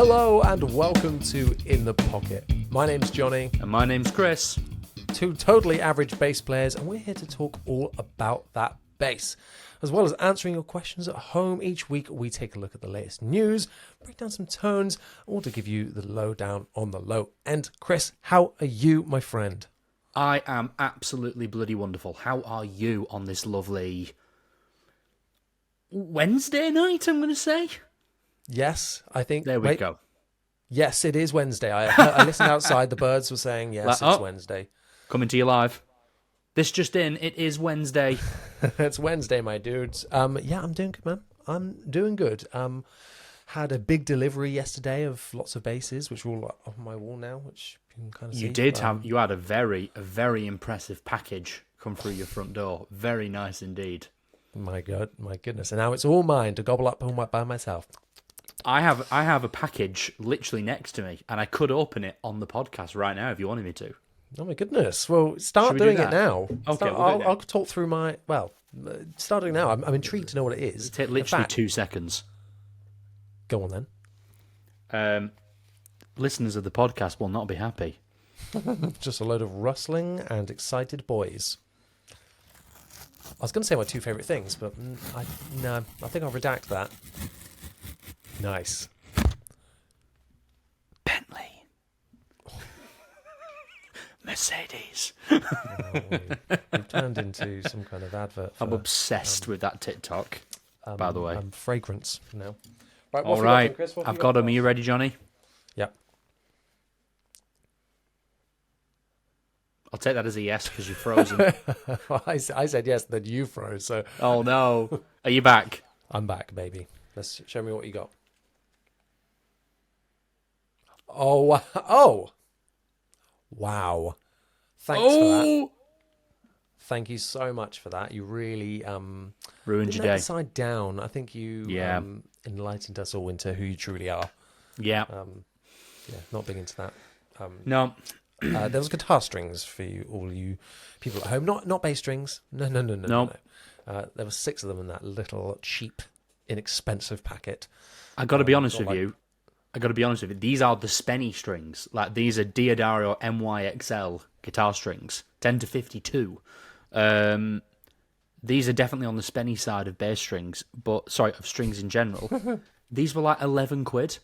Hello and welcome to In the Pocket. My name's Jonny. And my name's Chris. Two totally average bass players, and we're here to talk all about that bass. As well as answering your questions at home, each week we take a look at the latest news, break down some tones, all to give you the lowdown on the low end. Chris, how are you, my friend? I am absolutely bloody wonderful. How are you on this lovely Wednesday night, I'm going to say? Yes, I think... There we go. Yes, it is Wednesday. I listened outside, the birds were saying, yes, it's Wednesday. Coming to you live. This just in, it is Wednesday. It's Wednesday, my dudes. Yeah, I'm doing good, man. I'm doing good. Had a big delivery yesterday of lots of basses, which are all on my wall now, which you can kind of see. You did you had a very impressive package come through your front door. Very nice indeed. My God, my goodness. And now it's all mine to gobble up by myself. I have a package literally next to me, and I could open it on the podcast right now if you wanted me to. Oh my goodness! Well, start doing it now. Okay, I'll talk through my start doing now. I'm intrigued to know what it is. It'll take literally 2 seconds. Go on then. Listeners of the podcast will not be happy. Just a load of rustling and excited boys. I was going to say my two favourite things, but I think I'll redact that. Nice. Bentley. Mercedes. We've turned into some kind of advert. I'm obsessed with that TikTok, by the way. Fragrance now. Right, all right, I've got them. Are you ready, Jonny? Yep. I'll take that as a yes because you're frozen. Well, I said yes, then you froze. So. Oh no! Are you back? I'm back, baby. Let's show me what you got. Oh! Wow. Thanks for that. Thank you so much for that. You really ruined your day. Upside down. I think you enlightened us all into who you truly are. Yeah. Not big into that. No. There was guitar strings for all you people at home. Not bass strings. No. There were 6 of them in that little cheap, inexpensive packet. I got to be honest with you. These are the Spenny strings. Like, these are DARLAH MYXL guitar strings, 10 to 52. These are definitely on the Spenny side of bass strings, of strings in general. These were like 11 quid.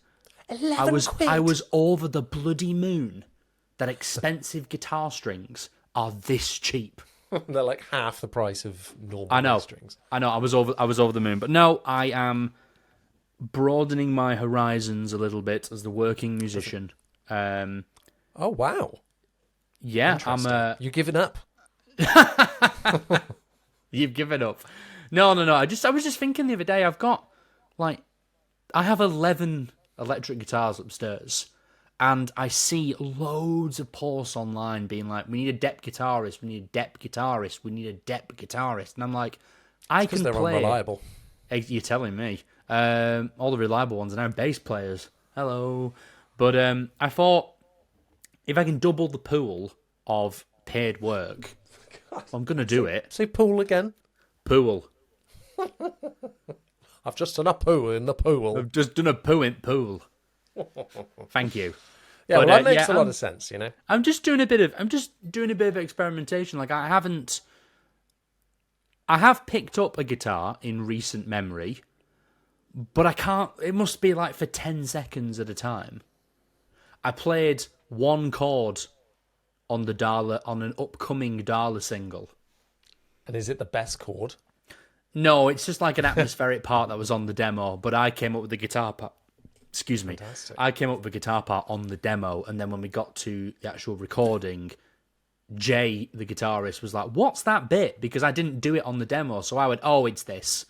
11 quid? I was over the bloody moon that expensive guitar strings are this cheap. They're like half the price of normal bass strings. I know. I was over the moon, but no, I am broadening my horizons a little bit as the working musician. Oh wow! Yeah, You giving up? You've given up? No. I was just thinking the other day. I have 11 electric guitars upstairs, and I see loads of posts online being like, "We need a depth guitarist. We need a depth guitarist. We need a depth guitarist." And I'm like, I can play. Because they're unreliable. You're telling me. All the reliable ones are now bass players. Hello. But I thought, if I can double the pool of paid work, I'm going to do it. Say pool again. Pool. I've just done a poo in the pool. I've just done a poo in pool. Thank you. Yeah, but, that makes a lot of sense, you know. I'm just doing a bit of experimentation. Like, I have picked up a guitar in recent memory, but I can't. It must be like for 10 seconds at a time. I played one chord on the DARLAH, on an upcoming DARLAH single. And is it the best chord? No, it's just like an atmospheric part that was on the demo, but I came up with the guitar part. Excuse me. Fantastic. I came up with the guitar part on the demo, and then when we got to the actual recording, Jay, the guitarist, was like, "What's that bit?" Because I didn't do it on the demo, so I went, "Oh, it's this."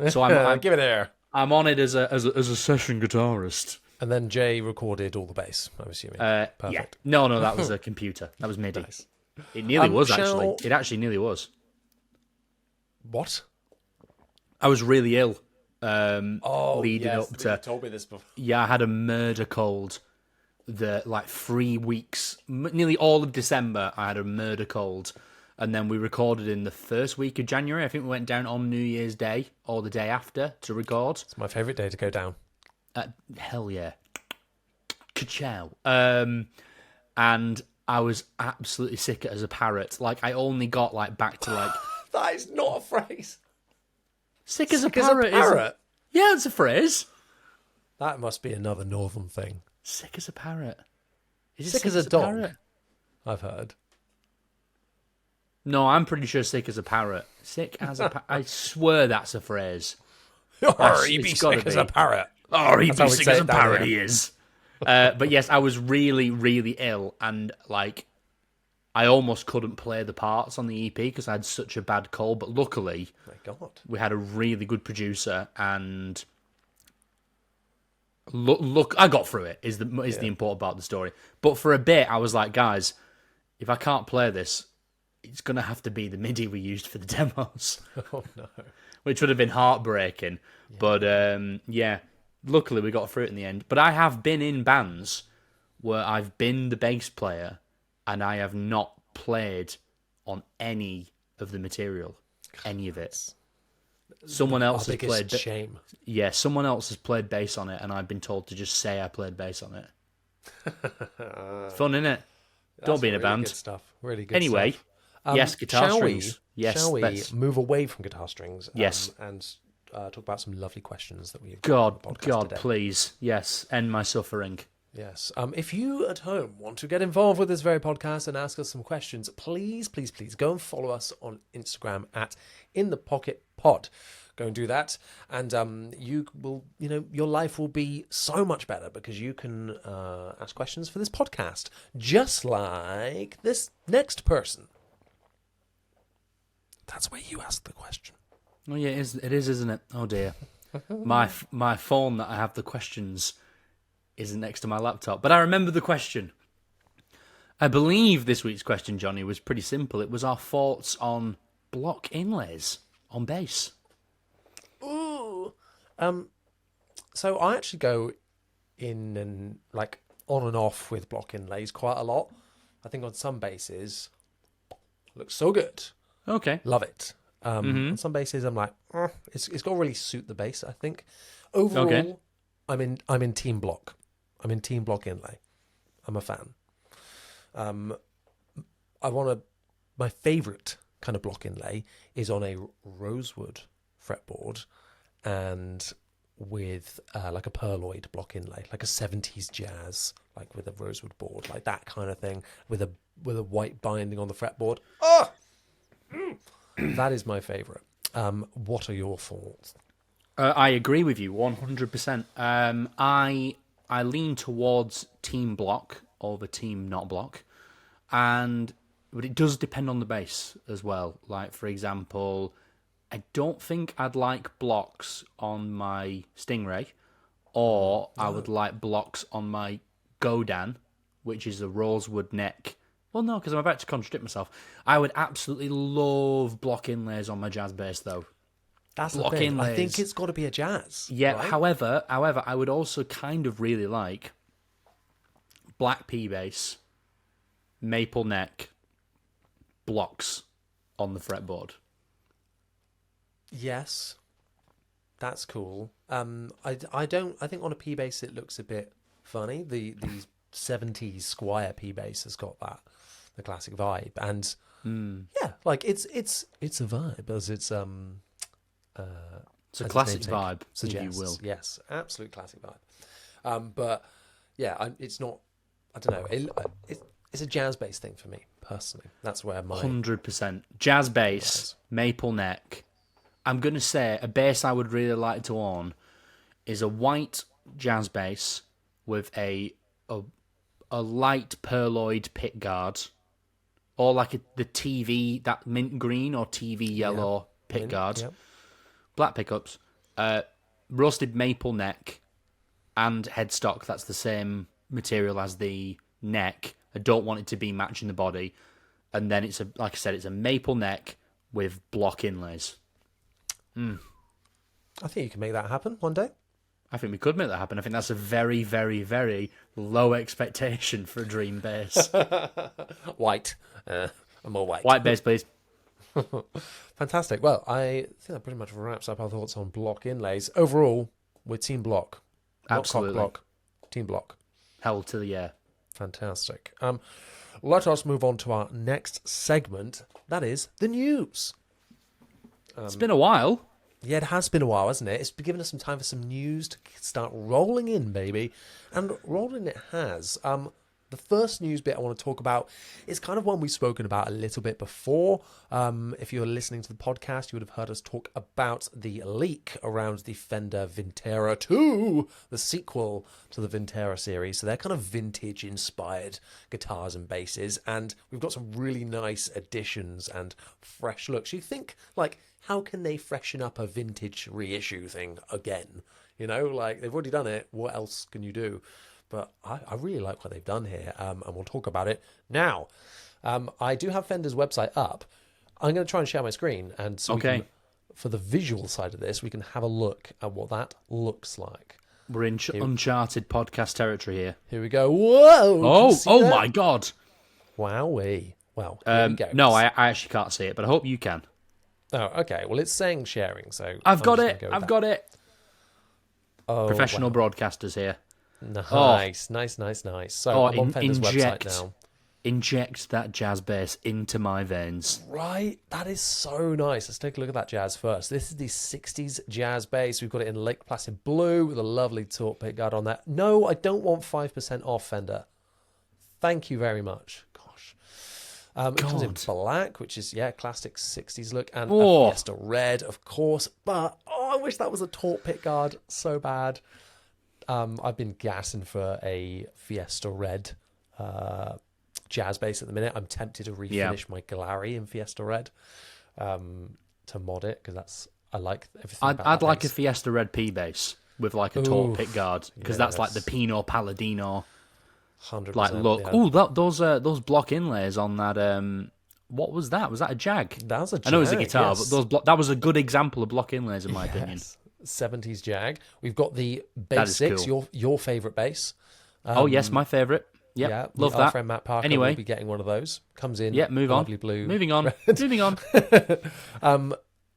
So I'm give it air. I'm on it as a session guitarist. And then Jay recorded all the bass, I'm assuming. Perfect. Yeah. No, that was a computer. That was MIDI. Nice. It nearly was, actually. It actually nearly was. What? I was really ill. Leading up to. You told me this before. Yeah, I had a murder cold. 3 weeks, nearly all of December, I had a murder cold. And then we recorded in the first week of January. I think we went down on New Year's Day or the day after to record. It's my favourite day to go down. Hell yeah. Ka-chow. And I was absolutely sick as a parrot. Like, I only got, like, back to, like... That is not a phrase. Sick as a parrot. Yeah, it's a phrase. That must be another northern thing. Sick as a parrot. Is it Sick as a dog? parrot? I've heard. No, I'm pretty sure sick as a parrot. Sick as a parrot. I swear that's a phrase. He'd be sick as a parrot. Oh, he'd be sick as a it down parrot, here. he is. But yes, I was really, really ill, and like, I almost couldn't play the parts on the EP because I had such a bad cold. But luckily, My God. we had a really good producer, and look, I got through it. Is the important part of the story. But for a bit, I was like, guys, if I can't play this, it's gonna have to be the MIDI we used for the demos. Oh no. Which would have been heartbreaking. Yeah. But yeah, luckily we got through it in the end. But I have been in bands where I've been the bass player and I have not played on any of the material, any of it. Someone else has played. Shame. Yeah, someone else has played bass on it, and I've been told to just say I played bass on it. Fun, innit? Don't be in a band. Good stuff. Really good. Anyway, stuff. Yes, guitar strings. Shall we move away from guitar strings? Yes. And talk about some lovely questions that we've God, got on the podcast today. please. Yes, end my suffering. Yes. If you at home want to get involved with this very podcast and ask us some questions, please go and follow us on Instagram at InThePocketPod. Go and do that, and you will, your life will be so much better because you can ask questions for this podcast, just like this next person. That's where you ask the question. Oh yeah, it is, isn't it? Oh dear, my phone that I have the questions isn't next to my laptop, but I remember the question. I believe this week's question, Johnny, was pretty simple. It was our thoughts on block inlays on bass. Ooh. So I actually go in and like on and off with block inlays quite a lot. I think on some basses, looks so good. Okay. Love it. On some basses, I'm like, it's got to really suit the bass, I think. Overall, Okay. I'm in team block. I'm in team block inlay. I'm a fan. My favourite kind of block inlay is on a rosewood fretboard and with like a pearloid block inlay, like a 70s jazz, like with a rosewood board, like that kind of thing, with a white binding on the fretboard. Oh! That is my favourite. What are your thoughts? I agree with you 100%. I lean towards team block over team not block, but it does depend on the bass as well. Like, for example, I don't think I'd like blocks on my Stingray, or I would like blocks on my Godan, which is a rosewood neck. Well, no, because I'm about to contradict myself. I would absolutely love block inlays on my jazz bass, though. That's block the thing. inlays. I think it's got to be a jazz. Yeah. Right? However, I would also kind of really like black P bass, maple neck, blocks on the fretboard. Yes, that's cool. I think on a P bass it looks a bit funny. The 70s Squire P bass has got the classic vibe, and yeah, like it's a vibe as it's It's a classic vibe, suggests. if you will. Yes, absolute classic vibe. But yeah, it's not. I don't know. It's a jazz bass thing for me personally. That's where my 100% jazz bass, maple neck. I'm gonna say a bass I would really like to own is a white jazz bass with a light pearloid pick guard, or like the TV, that mint green or TV yellow pick guard, black pickups, roasted maple neck, and headstock. That's the same material as the neck. I don't want it to be matching the body, and then it's like I said, it's a maple neck with block inlays. I think you can make that happen one day. I think we could make that happen. I think that's a very, very, very low expectation for a dream bass. White. I'm more white. White bass, please. Fantastic. Well, I think that pretty much wraps up our thoughts on block inlays. Overall, we're team block. Not Absolutely. cock block. Team block. held to the air. Fantastic. Let us move on to our next segment. That is the news. It's been a while. Yeah, it has been a while, hasn't it? It's been giving us some time for some news to start rolling in, baby. And rolling it has. The first news bit I want to talk about is kind of one we've spoken about a little bit before. If you're listening to the podcast, you would have heard us talk about the leak around the Fender Vintera 2, the sequel to the Vintera series. So they're kind of vintage-inspired guitars and basses. And we've got some really nice additions and fresh looks. You think, like, how can they freshen up a vintage reissue thing again? You know, like, they've already done it. What else can you do? But I really like what they've done here, and we'll talk about it now. I do have Fender's website up. I'm going to try and share my screen, and so we can, for the visual side of this, we can have a look at what that looks like. We're in uncharted podcast territory here. Here we go. Whoa! Oh my God! Wowee! Well, here we go. No, I actually can't see it, but I hope you can. Oh, okay. Well, it's saying sharing, so I've got it. Got it. Oh, Professional broadcasters here. Nice. So I'm on Fender's website now. Inject that jazz bass into my veins. Right, that is so nice. Let's take a look at that jazz first. This is the 60s jazz bass. We've got it in Lake Placid blue with a lovely taut pickguard on that. No, I don't want 5% off, Fender. Thank you very much. Gosh. It comes in black, which is, classic 60s look, and a Fiesta red, of course. But, I wish that was a taut pickguard so bad. I've been gassing for a Fiesta red jazz bass at the minute. I'm tempted to refinish my Galari in Fiesta red to mod it, because I like everything about I'd like bass. a Fiesta red P bass with like a taut pickguard, because that's like the Pino Palladino 100%, like look. Yeah. Oh, those block inlays on that. What was that? Was that a Jag? That was a Jag. I know it was a guitar, yes. but that was a good example of block inlays in my opinion. 70s Jag. We've got the Bass 6, cool. your favourite bass. Yes, my favourite. Yep, Yeah, love our that. friend Matt Parker Anyway. will be getting one of those. Comes in Move on. lovely blue. Moving on.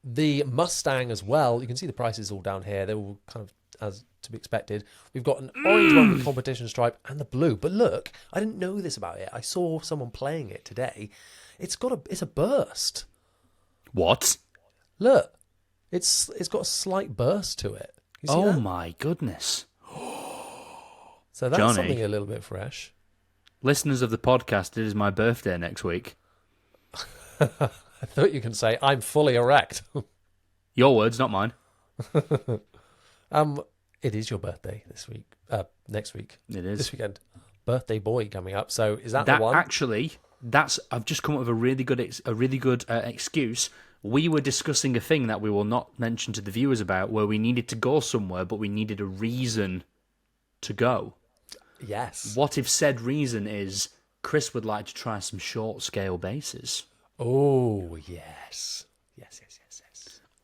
The Mustang as well. You can see the prices all down here. They're all kind of as to be expected. We've got an orange one with competition stripe and the blue. But look, I didn't know this about it. I saw someone playing it today. It's a burst. What? Look, it's got a slight burst to it. You see that? My goodness. So that's Johnny. something a little bit fresh. Listeners of the podcast, it is my birthday next week. I thought you can say I'm fully erect. Your words, not mine. It is your birthday this week. Next week. It is. This weekend. Birthday boy coming up. So is that the one? Actually, I've just come up with a really good excuse. We were discussing a thing that we will not mention to the viewers about, where we needed to go somewhere, but we needed a reason to go. Yes. What if said reason is Chris would like to try some short scale basses? Oh yes. Yes.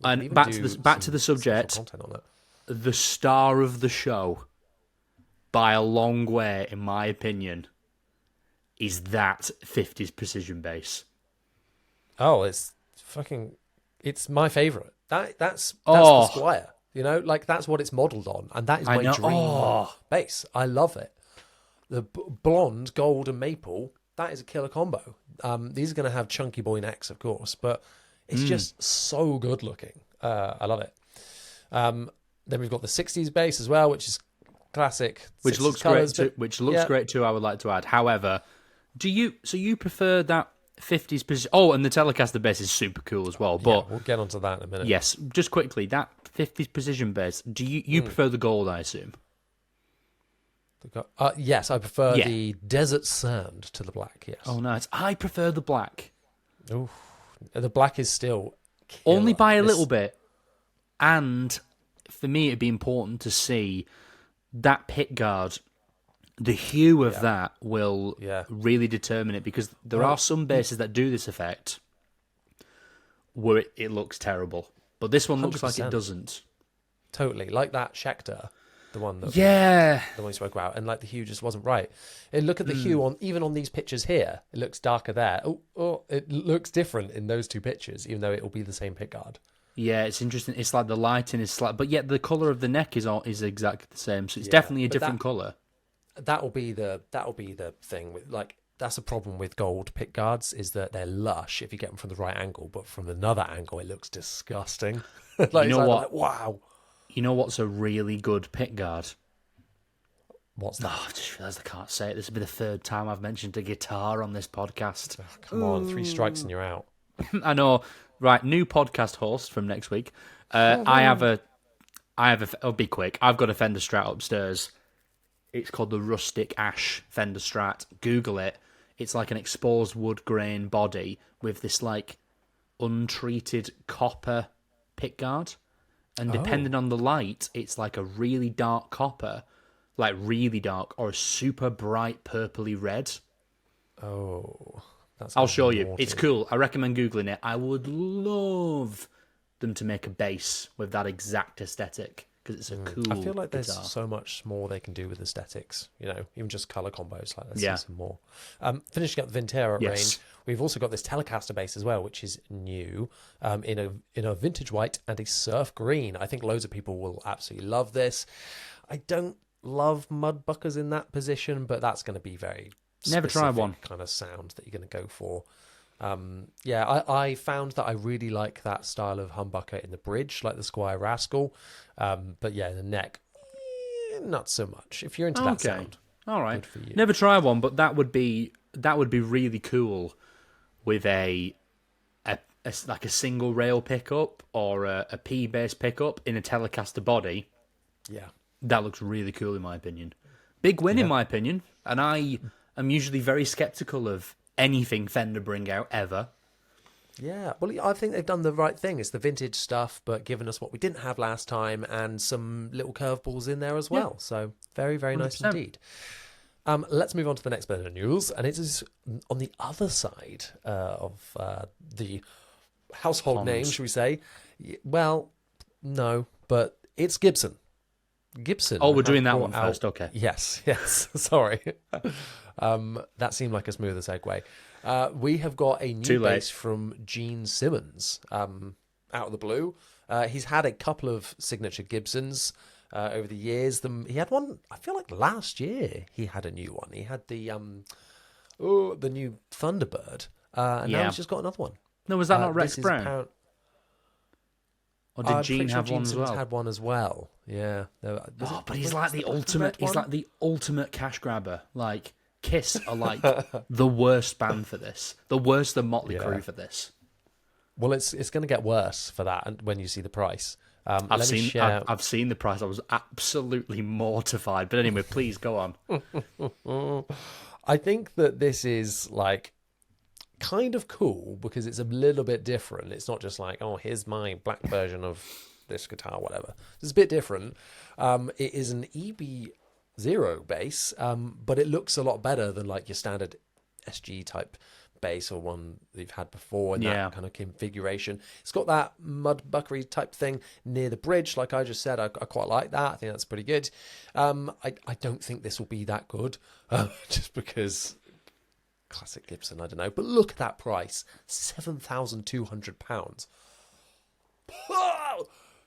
And back to the subject. Content on it. The star of the show, by a long way, in my opinion, is that 50s precision bass. Oh, it's my favourite. That's the Squire. You know, like that's what it's modelled on, and that is my dream bass. I love it. The blonde, gold, and maple. That is a killer combo. These are going to have chunky boy necks, of course, but it's just so good looking. I love it. Then we've got the 60s bass as well, which is classic. Which looks colours, great. Great too. I would like to add. However, you prefer that 50s position? Oh, and the Telecaster bass is super cool as well. But we'll get onto that in a minute. yes, just quickly, that 50s precision bass. Do you prefer the gold? I assume. Yes, I prefer the desert sand to the black. Yes. Oh, nice. I prefer the black. Ooh, the black is still killer. Only by a little bit. And for me, it'd be important to see that pickguard. The hue of that will really determine it, because there are some basses that do this effect where it looks terrible. But this one looks 100%. like it doesn't. Totally. Like that Schecter, the one that the one we spoke about, and like the hue just wasn't right. And look at the hue even on these pictures here. It looks darker there. Oh, it looks different in those two pictures, even though it will be the same pickguard. Yeah, it's interesting. It's like the lighting is slight, but yet the colour of the neck is exactly the same. So it's definitely a different colour. that'll be the thing with like. That's a problem with gold pick guards is that they're lush if you get them from the right angle, but from another angle it looks disgusting. Like, You know what? Like, wow. You know what's a really good pick guard? What's that? Oh, I just realised I can't say it. This will be the third time I've mentioned a guitar on this podcast. Oh, come on, 3 strikes and you're out. I know. Right, new podcast host from next week. I'll be quick. I've got a Fender Strat upstairs. It's called the Rustic Ash Fender Strat. Google it. It's like an exposed wood grain body with this like untreated copper pickguard. And depending on the light, it's like a really dark copper, like really dark, or a super bright purpley red. Oh, I'll show you. It's cool. I recommend Googling it. I would love them to make a bass with that exact aesthetic because it's a cool I feel like there's guitar. so much more they can do with aesthetics, you know, even just color combos. Like, let's Yeah. see some more. Finishing up the Vintera Yes. range, we've also got this Telecaster bass as well, which is new, in a vintage white and a surf green. I think loads of people will absolutely love this. I don't love mudbuckers in that position, but that's going to be very Never tried specific one. kind of sound that you're going to go for. I found that I really like that style of humbucker in the bridge, like the Squire Rascal. But yeah, the neck, not so much. If you're into that sound, all right. good for you. Never tried one, but that would be really cool with a like a single rail pickup or a P bass pickup in a Telecaster body. Yeah, That looks really cool in my opinion. Big win in my opinion, and I am usually very skeptical of anything Fender bring out ever. yeah. Well, I think they've done the right thing. It's the vintage stuff, but given us what we didn't have last time and some little curveballs in there as well. So very, very nice 100%. indeed. Let's move on to the next bit of news, and it is on the other side of the household name, should we say? Well, no, but it's Gibson. Gibson. Oh, we're doing that have one brought first. out- Okay. Yes. Sorry. That seemed like a smoother segue. We have got a new Too late. bass from Gene Simmons out of the blue. He's had a couple of signature Gibsons over the years. He had one, I feel like last year he had a new one. He had the new Thunderbird. And now Yeah. he's just got another one. No, was that not Rex This is Brown? Or did I'm Gene pretty sure have Gene one as Simmons well? had one as well. Yeah. But he's like the ultimate. He's like the ultimate cash grabber. Like Kiss are like the worst band for this. The worst than Motley Crue for this. Well, it's going to get worse for that and when you see the price. I've seen the price. I was absolutely mortified. But anyway, please go on. I think that this is like kind of cool because it's a little bit different. It's not just like, oh, here's my black version of this guitar, whatever. It's a bit different. It is an EB0 bass, but it looks a lot better than like your standard SG type bass or one that you've had before in that kind of configuration. It's got that mudbuckery type thing near the bridge, like I just said. I quite like that. I think that's pretty good. I don't think this will be that good, just because classic Gibson, I don't know. But look at that price, £7,200.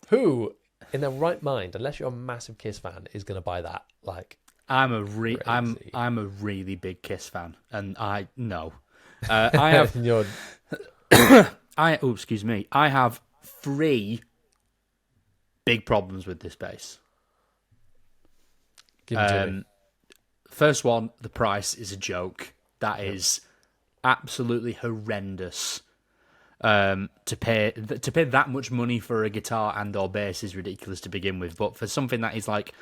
Who, in their right mind, unless you're a massive Kiss fan, is going to buy that? Like, I'm a really big Kiss fan, and I have excuse me. I have 3 big problems with this bass. give it to me. First one, the price is a joke. That is absolutely horrendous. To pay that much money for a guitar and or bass is ridiculous to begin with. But for something that is like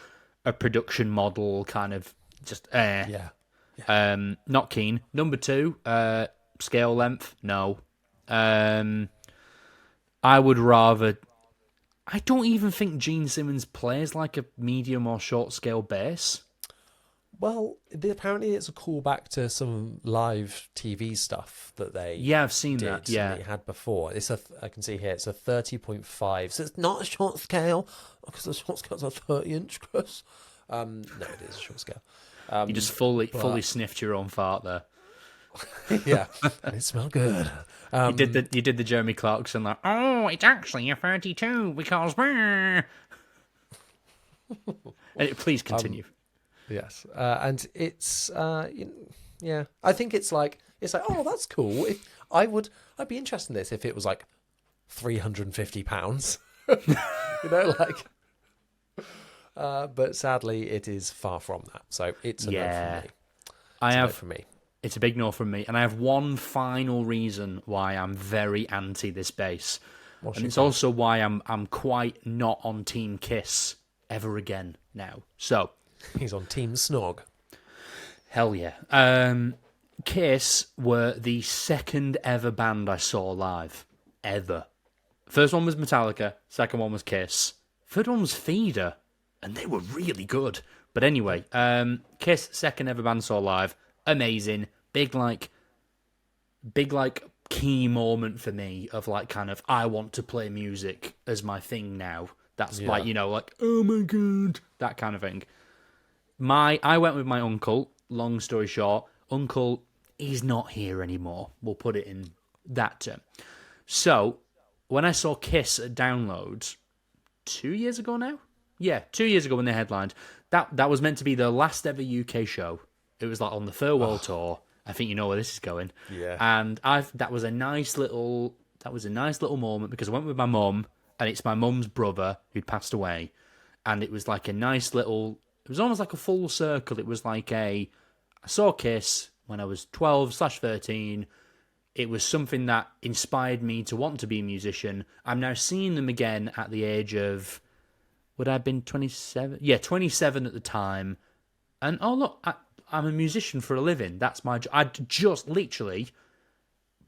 a production model, kind of just not keen. Number 2, scale length. No, I would rather. I don't even think Gene Simmons plays like a medium or short scale bass. Well, apparently it's a callback to some live TV stuff that they I've seen did that. Yeah, and they had before. I can see here it's a 30.5, so it's not a short scale because the short scale's a 30-inch, Chris. No, it is a short scale. you just fully sniffed your own fart there. Yeah, and it smelled good. You did the Jeremy Clarkson like, oh, it's actually a 32 because. Please continue. Yes, and it's yeah. I think it's like oh, that's cool. I'd be interested in this if it was like £350. Like. But sadly, it is far from that. So it's a no from me. No from me. It's a big no from me, and I have one final reason why I'm very anti this bass, and it's also why I'm quite not on Team Kiss ever again now. So he's on Team Snog. Hell yeah. Kiss were the second ever band I saw live ever. First one was Metallica. Second one was Kiss. Third one was Feeder, and they were really good. But anyway, Kiss, second ever band saw live. Amazing. Big key moment for me of like kind of I want to play music as my thing now. That's like, like, oh my God, that kind of thing. I went with my uncle, long story short. Uncle, he's not here anymore. We'll put it in that term. So, when I saw Kiss at Download 2 years ago now? Yeah, 2 years ago when they headlined, that was meant to be their last ever UK show. It was like on the farewell tour. I think you know where this is going. Yeah. And that was a nice little moment because I went with my mum, and it's my mum's brother who'd passed away, and it was like a nice little. It was almost like a full circle. It was like I saw Kiss when I was 12/13. It was something that inspired me to want to be a musician. I'm now seeing them again at the age of, would I have been 27? Yeah, 27 at the time. And oh look, I'm a musician for a living. That's my job. I just literally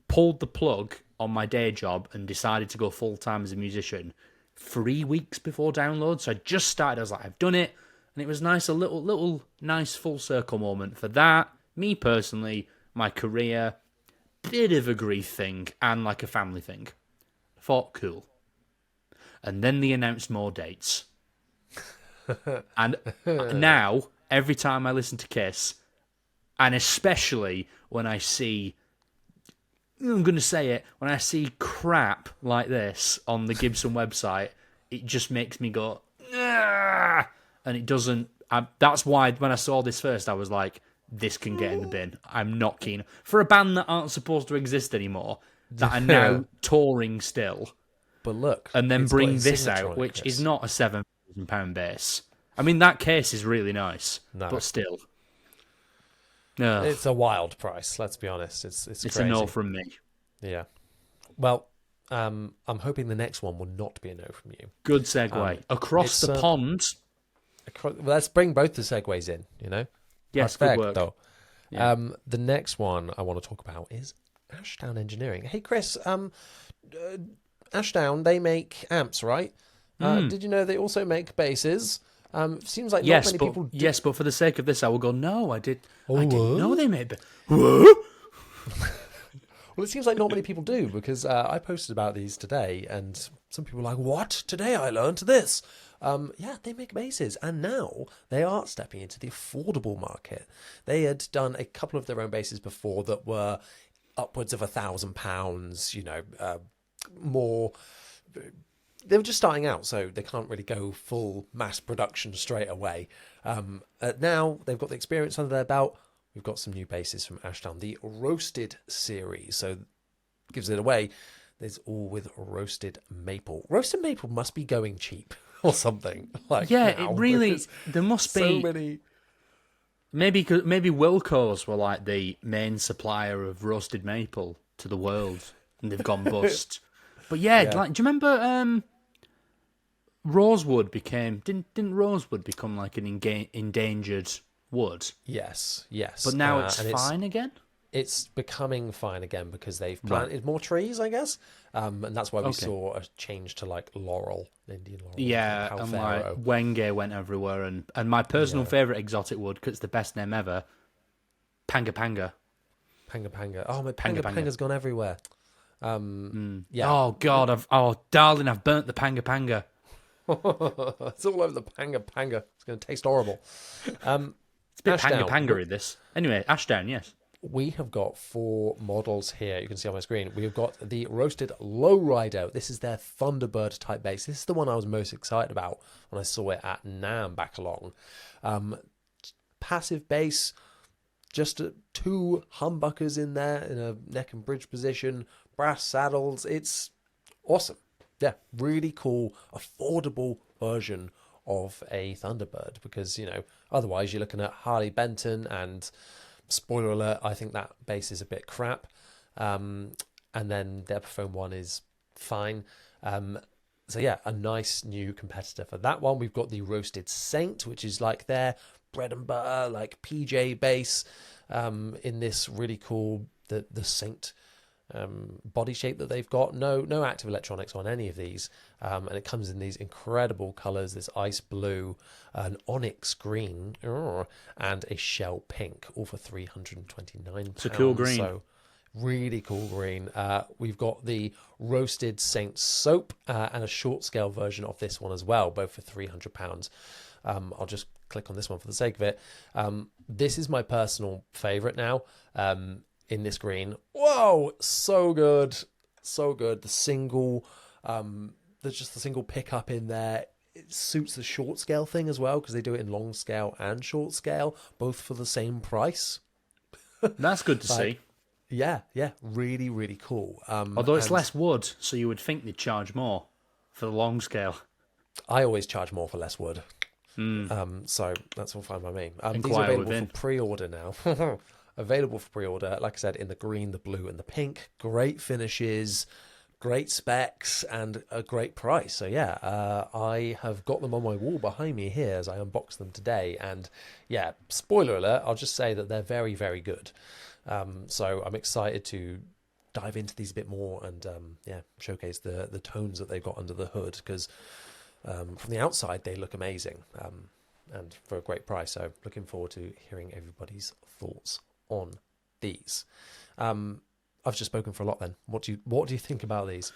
pulled the plug on my day job and decided to go full-time as a musician 3 weeks before Download. So I just started. I was like, I've done it. And it was nice, a little nice full circle moment for that. Me personally, my career, bit of a grief thing and like a family thing. Thought cool. And then they announced more dates. And now, every time I listen to Kiss, and especially when I see, I'm going to say it, when I see crap like this on the Gibson website, it just makes me go, ah! And it doesn't. That's why when I saw this first, I was like, this can get in the bin. I'm not keen. For a band that aren't supposed to exist anymore, that are now touring still. But look. And then bring this out, which is not a £7,000 bass. I mean, that case is really nice, but still. No. It's a wild price, let's be honest. It's crazy. A no from me. Yeah. Well, I'm hoping the next one will not be a no from you. Good segue. Across the pond. Let's bring both the segues in, Yes, good work. Yeah. The next one I want to talk about is Ashdown Engineering. Hey, Chris, Ashdown, they make amps, right? Did you know they also make basses? Seems like not many people do. Yes, but for the sake of this, I will go, no, I didn't know they made Well, it seems like not many people do, because I posted about these today, and some people were like, what? Today I learned this. Yeah, they make basses, and now they are stepping into the affordable market. They had done a couple of their own basses before that were upwards of £1,000, more. They were just starting out, so they can't really go full mass production straight away. Now they've got the experience under their belt. We've got some new basses from Ashdown, the Roasted series. So gives it away. There's all with roasted maple. Roasted maple must be going cheap or something. It really. There must be so many. Maybe Wilco's were like the main supplier of roasted maple to the world, and they've gone bust. But do you remember Rosewood didn't Rosewood become like an endangered wood? Yes. But now it's fine again? It's becoming fine again because they've planted more trees, I guess. And that's why we saw a change to like laurel, Indian laurel. Yeah, and like Wenge went everywhere. And my personal favourite exotic wood, because it's the best name ever, Panga Panga. Panga Panga. Oh, my Panga Panga's gone everywhere. Yeah. Oh God! Darling, I've burnt the Panga Panga. It's all over the Panga Panga. It's going to taste horrible. It's a bit Panga Panga-y, this. Anyway, Ashdown, yes. We have got 4 models here. You can see on my screen. We've got the Roasted Lowrider. This is their Thunderbird type bass. This is the one I was most excited about when I saw it at NAMM back along. passive bass, just two humbuckers in there in a neck and bridge position, brass saddles. It's awesome. Yeah, really cool, affordable version of a Thunderbird, because, you know, otherwise you're looking at Harley Benton, and spoiler alert, I think that bass is a bit crap. And then the Epiphone one is fine. So yeah, a nice new competitor for that one. We've got the Roasted Saint, which is like their bread and butter, like PJ bass, in this really cool, the Saint body shape that they've got. No active electronics on any of these, and it comes in these incredible colors, this ice blue, an onyx green, and a shell pink, all for £329. It's a cool green. So really cool green. We've got the Roasted Saint Soap, and a short scale version of this one as well, both for £300. I'll just click on this one for the sake of it. This is my personal favorite now, in this green. Whoa, so good, so good. The single, there's just the single pickup in there. It suits the short scale thing as well, because they do it in long scale and short scale, both for the same price. That's good to see. Yeah, really, really cool. Although it's less wood, so you would think they'd charge more for the long scale. I always charge more for less wood. So that's all fine by me. These are Inquire available within. for pre-order now. Available for pre-order, like I said, in the green, the blue, and the pink. Great finishes, great specs, and a great price. So yeah, I have got them on my wall behind me here as I unbox them today. And yeah, spoiler alert, I'll just say that they're very, very good. So I'm excited to dive into these a bit more and showcase the tones that they've got under the hood, because from the outside they look amazing, and for a great price. So looking forward to hearing everybody's thoughts on these. I've just spoken for a lot then. What do you think about these?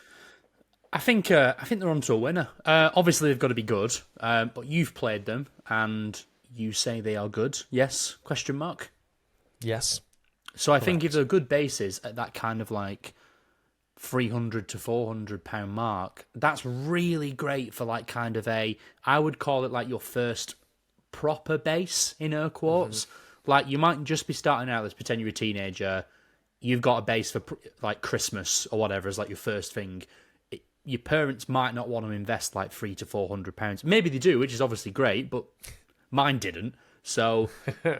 I think they're onto a winner. Obviously they've got to be good, but you've played them and you say they are good. Yes? Question mark? Yes. So I think if they're good bases at that kind of like £300 to £400 mark, that's really great for like kind of I would call it like your first proper bass, in air quotes. Like, you might just be starting out, let's pretend you're a teenager, you've got a bass for like Christmas or whatever as like your first thing. Your parents might not want to invest like £300 to £400. Maybe they do, which is obviously great, but mine didn't. So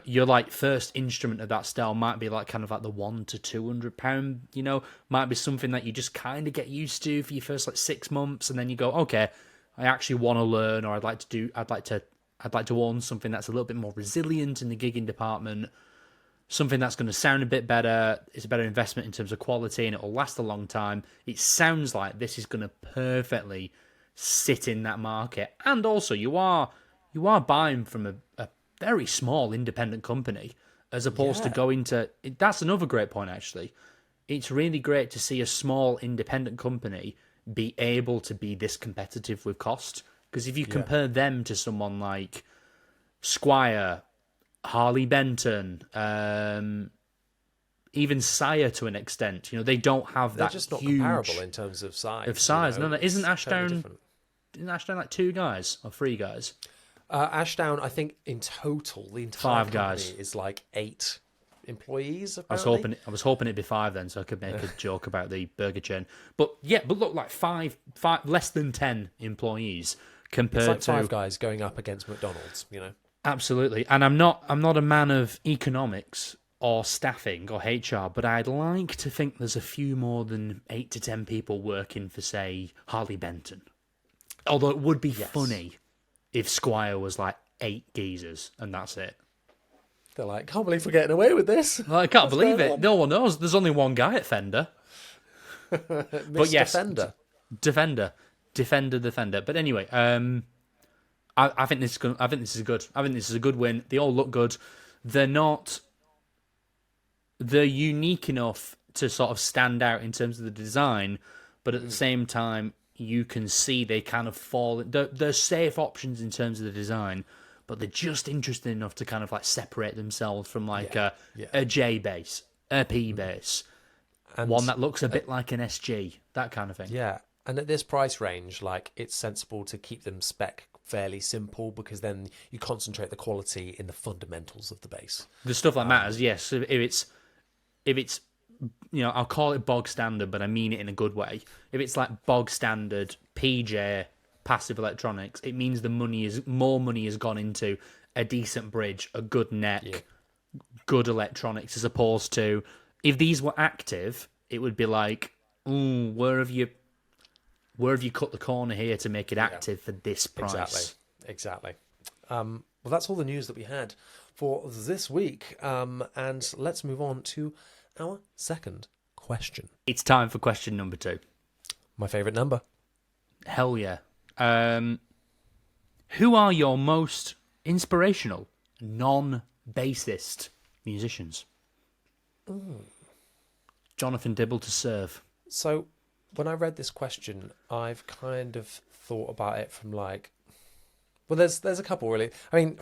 your like first instrument of that style might be like kind of like the £100 to £200, you know, might be something that you just kind of get used to for your first like 6 months, and then you go, okay, I actually want to learn, or I'd like to own something that's a little bit more resilient in the gigging department, something that's going to sound a bit better, it's a better investment in terms of quality, and it'll last a long time. It sounds like this is going to perfectly sit in that market. And also, you are buying from a very small independent company, as opposed to going to... That's another great point, actually. It's really great to see a small independent company be able to be this competitive with cost. Because if you compare them to someone like Squier, Harley Benton, even Sire to an extent, you know, they don't have They're that just not huge comparable in terms of size. You know? No, isn't Totally Ashdown like 2 guys or 3 guys? Ashdown, I think in total, the entire 5 company guys is like 8 employees. Apparently. I was hoping it'd be 5 then, so I could make a joke about the burger chain. But look, like 5 less than 10 employees compared it's like to 5 guys going up against McDonald's. You know, absolutely. And I'm not a man of economics or staffing or HR, but I'd like to think there's a few more than 8 to 10 people working for, say, Harley Benton. Although it would be funny if Squier was like 8 geezers and that's it. They're like, can't believe we're getting away with this. Well, I can't believe it. No one knows. There's only one guy at Fender. But yes, Defender. But anyway, I think this is good. I think this is good. I think this is a good win. They all look good. They're unique enough to sort of stand out in terms of the design, but at the same time, you can see they kind of fall. They're safe options in terms of the design, but they're just interesting enough to kind of like separate themselves from like a J bass, a P bass, and one that looks a bit like an SG, that kind of thing. Yeah, and at this price range, like, it's sensible to keep them spec fairly simple, because then you concentrate the quality in the fundamentals of the bass. The stuff that matters, yes. If it's I'll call it bog standard, but I mean it in a good way. If it's like bog standard PJ passive electronics, it means more money has gone into a decent bridge, a good neck, good electronics, as opposed to if these were active, it would be like, ooh, where have you cut the corner here to make it active for this price? Exactly. Well, that's all the news that we had for this week. And let's move on to our second question. It's time for question number 2. My favourite number. Hell yeah. Who are your most inspirational non-bassist musicians? Jonathan Dibble to serve. So when I read this question, I've kind of thought about it from like, well, there's a couple really. I mean,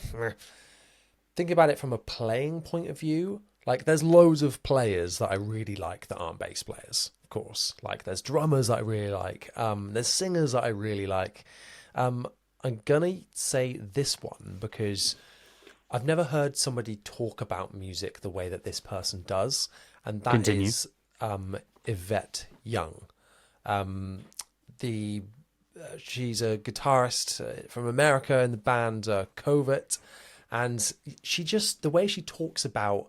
thinking about it from a playing point of view, like there's loads of players that I really like that aren't bass players, of course. Like there's drummers that I really like. There's singers that I really like. I'm gonna say this one because I've never heard somebody talk about music the way that this person does, and that is Yvette Young. She's a guitarist from America in the band Covert, and she just, the way she talks about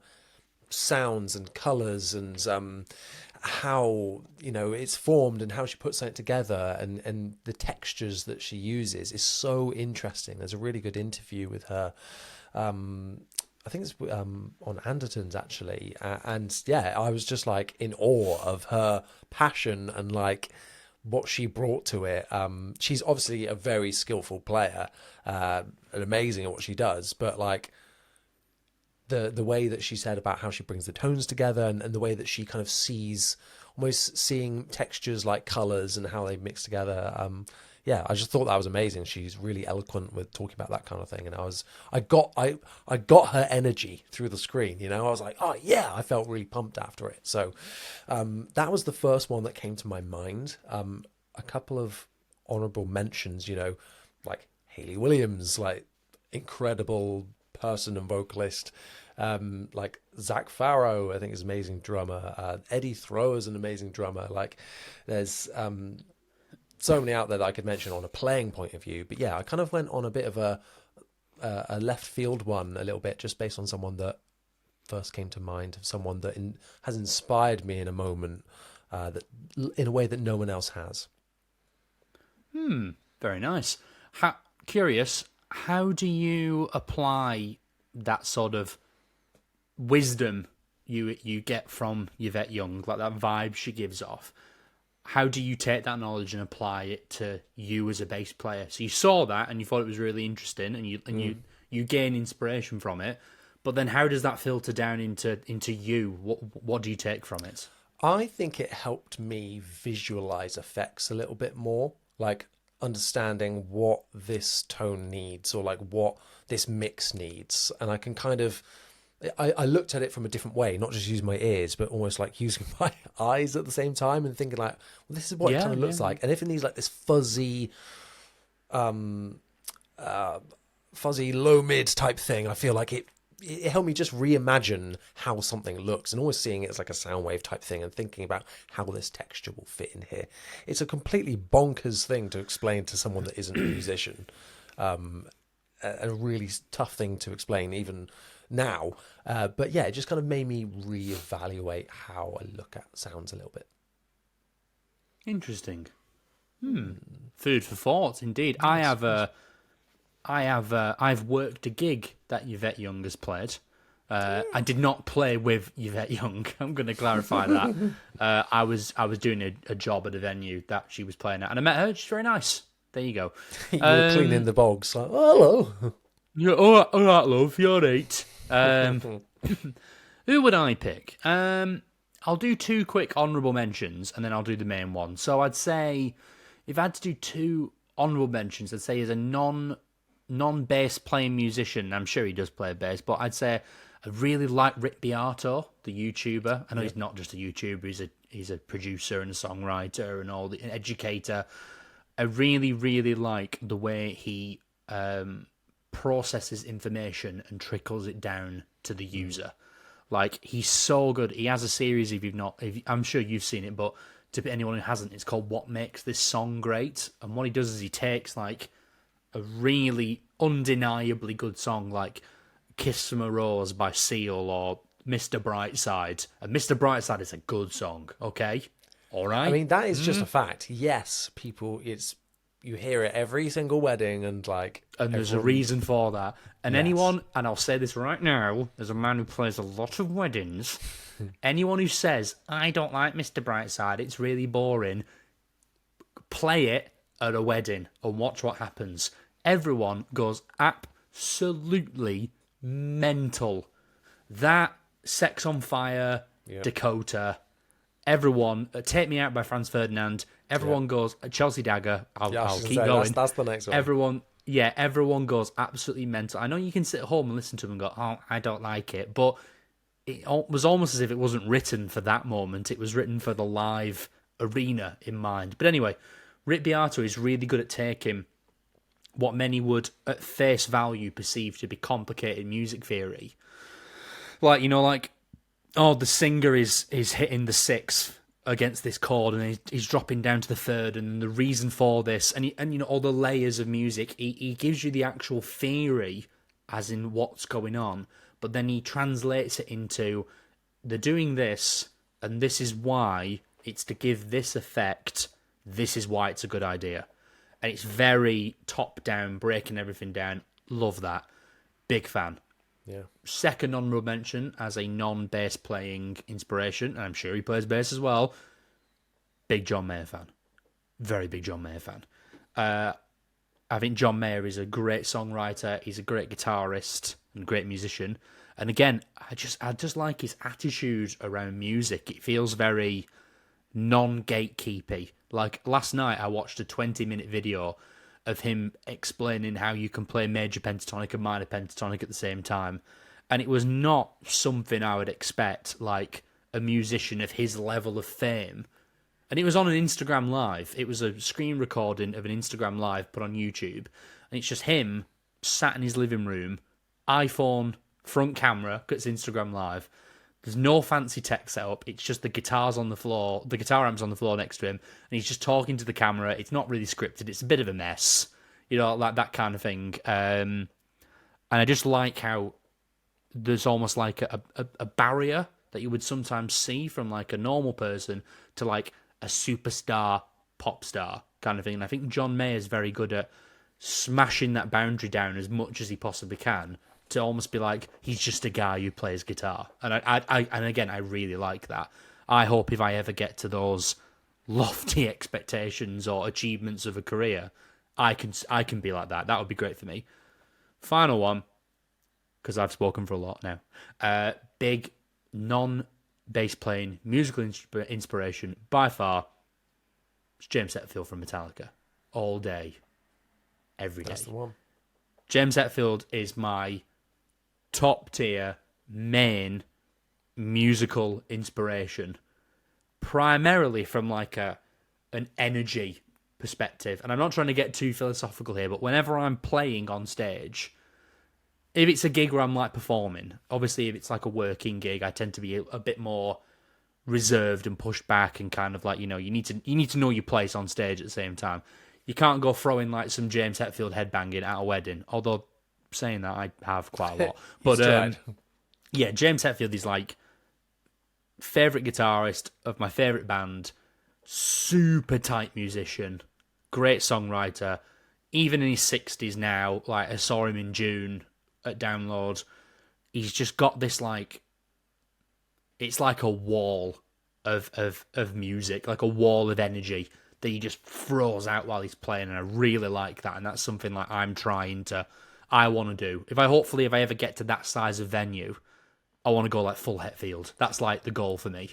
sounds and colours and how it's formed and how she puts it together and the textures that she uses is so interesting. There's a really good interview with her. I think it's on Anderton's actually, and yeah, I was just like in awe of her passion and like what she brought to it. She's obviously a very skillful player, and amazing at what she does, but like the way that she said about how she brings the tones together and the way that she kind of almost seeing textures like colours and how they mix together. I just thought that was amazing. She's really eloquent with talking about that kind of thing, and I got her energy through the screen. I was like, oh yeah, I felt really pumped after it. So that was the first one that came to my mind. A couple of honourable mentions, like Hayley Williams, like incredible person and vocalist. Like Zach Farrow, I think is an amazing drummer. Eddie Throw is an amazing drummer. Like there's so many out there that I could mention on a playing point of view. But yeah, I kind of went on a bit of a left field one a little bit, just based on someone that first came to mind, of someone that has inspired me in a moment, that in a way that no one else has. Very nice. Curious, how do you apply that sort of wisdom you get from Yvette Young, like that vibe she gives off? How do you take that knowledge and apply it to you as a bass player? So you saw that and you thought it was really interesting, and you gain inspiration from it. But then how does that filter down into you? What do you take from it? I think it helped me visualize effects a little bit more, like understanding what this tone needs or like what this mix needs. And I can kind of, I looked at it from a different way, not just using my ears, but almost like using my eyes at the same time and thinking like, well, this is what it kind of looks like. And if it needs like this fuzzy low mid type thing, I feel like it helped me just reimagine how something looks, and always seeing it as like a sound wave type thing and thinking about how this texture will fit in here. It's a completely bonkers thing to explain to someone that isn't a musician, a really tough thing to explain even now. But yeah, it just kind of made me reevaluate how I look at sounds a little bit. Interesting. Food for thought, indeed. I've worked a gig that Yvette Young has played. I did not play with Yvette Young. I'm going to clarify that. I was doing a job at a venue that she was playing at, and I met her. She's very nice. There you go. You were cleaning the bogs. Like, oh, hello. Yeah, all right, love. You're right. Who would I pick? I'll do 2 quick honourable mentions, and then I'll do the main one. So I'd say, if I had to do 2 honourable mentions, I'd say as a non-bass playing musician, I'm sure he does play bass, but I'd say I really like Rick Beato, the YouTuber. I know he's not just a YouTuber, he's a producer and a songwriter and an educator. I really, really like the way he processes information and trickles it down to the user. Like, he's so good. He has a series, I'm sure you've seen it, but to anyone who hasn't, it's called What Makes This Song Great. And what he does is he takes, like, a really undeniably good song, like Kiss from a Rose by Seal or Mr. Brightside. And Mr. Brightside is a good song, okay? All right? I mean, that is just a fact. Yes, you hear it every single wedding, and there's a reason for that. And anyone, and I'll say this right now, as a man who plays a lot of weddings, anyone who says, I don't like Mr. Brightside, it's really boring, play it at a wedding and watch what happens. Everyone goes absolutely mental. That, Sex on Fire, Dakota, everyone, Take Me Out by Franz Ferdinand, everyone goes, Chelsea Dagger, I'll keep going. That's the next one. Everyone goes absolutely mental. I know you can sit at home and listen to them and go, oh, I don't like it, but it was almost as if it wasn't written for that moment. It was written for the live arena in mind. But anyway, Rick Beato is really good at taking what many would, at face value, perceive to be complicated music theory. Like, the singer is hitting the sixth against this chord, and he's dropping down to the third, and the reason for this, and all the layers of music. He gives you the actual theory, as in what's going on, but then he translates it into, they're doing this, and this is why it's to give this effect. This is why it's a good idea. And it's very top-down, breaking everything down. Love that. Big fan. Yeah. Second honourable mention as a non-bass playing inspiration, and I'm sure he plays bass as well, big John Mayer fan. Very big John Mayer fan. I think John Mayer is a great songwriter. He's a great guitarist and great musician. And again, I just like his attitude around music. It feels very non-gatekeepy. Like, last night I watched a 20-minute video of him explaining how you can play major pentatonic and minor pentatonic at the same time. And it was not something I would expect, like, a musician of his level of fame. And it was on an Instagram Live. It was a screen recording of an Instagram Live put on YouTube. And it's just him sat in his living room, iPhone, front camera, because it's Instagram Live. There's no fancy tech setup. It's just the guitars on the floor, the guitar amps on the floor next to him, and he's just talking to the camera. It's not really scripted. It's a bit of a mess, like that kind of thing. And I just like how there's almost like a barrier that you would sometimes see from like a normal person to like a superstar pop star kind of thing. And I think John Mayer is very good at smashing that boundary down as much as he possibly can, to almost be like, he's just a guy who plays guitar. And I really like that. I hope if I ever get to those lofty expectations or achievements of a career, I can be like that. That would be great for me. Final one, because I've spoken for a lot now. Big non-bass playing musical inspiration by far. It's James Hetfield from Metallica. All day, every day. That's the one. James Hetfield is my top tier main musical inspiration, primarily from like an energy perspective. And I'm not trying to get too philosophical here, but whenever I'm playing on stage, if it's a gig where I'm like performing, obviously if it's like a working gig, I tend to be a bit more reserved and pushed back, and kind of like, you need to know your place on stage at the same time. You can't go throwing like some James Hetfield headbanging at a wedding, although saying that I have quite a lot. But yeah, James Hetfield is like favourite guitarist of my favourite band, super tight musician, great songwriter, even in his 60s now. Like, I saw him in June at Download. He's just got this like, it's like a wall of music, like a wall of energy that he just throws out while he's playing, and I really like that. And that's something like I want to do. If I ever get to that size of venue, I want to go like full Hetfield. That's like the goal for me.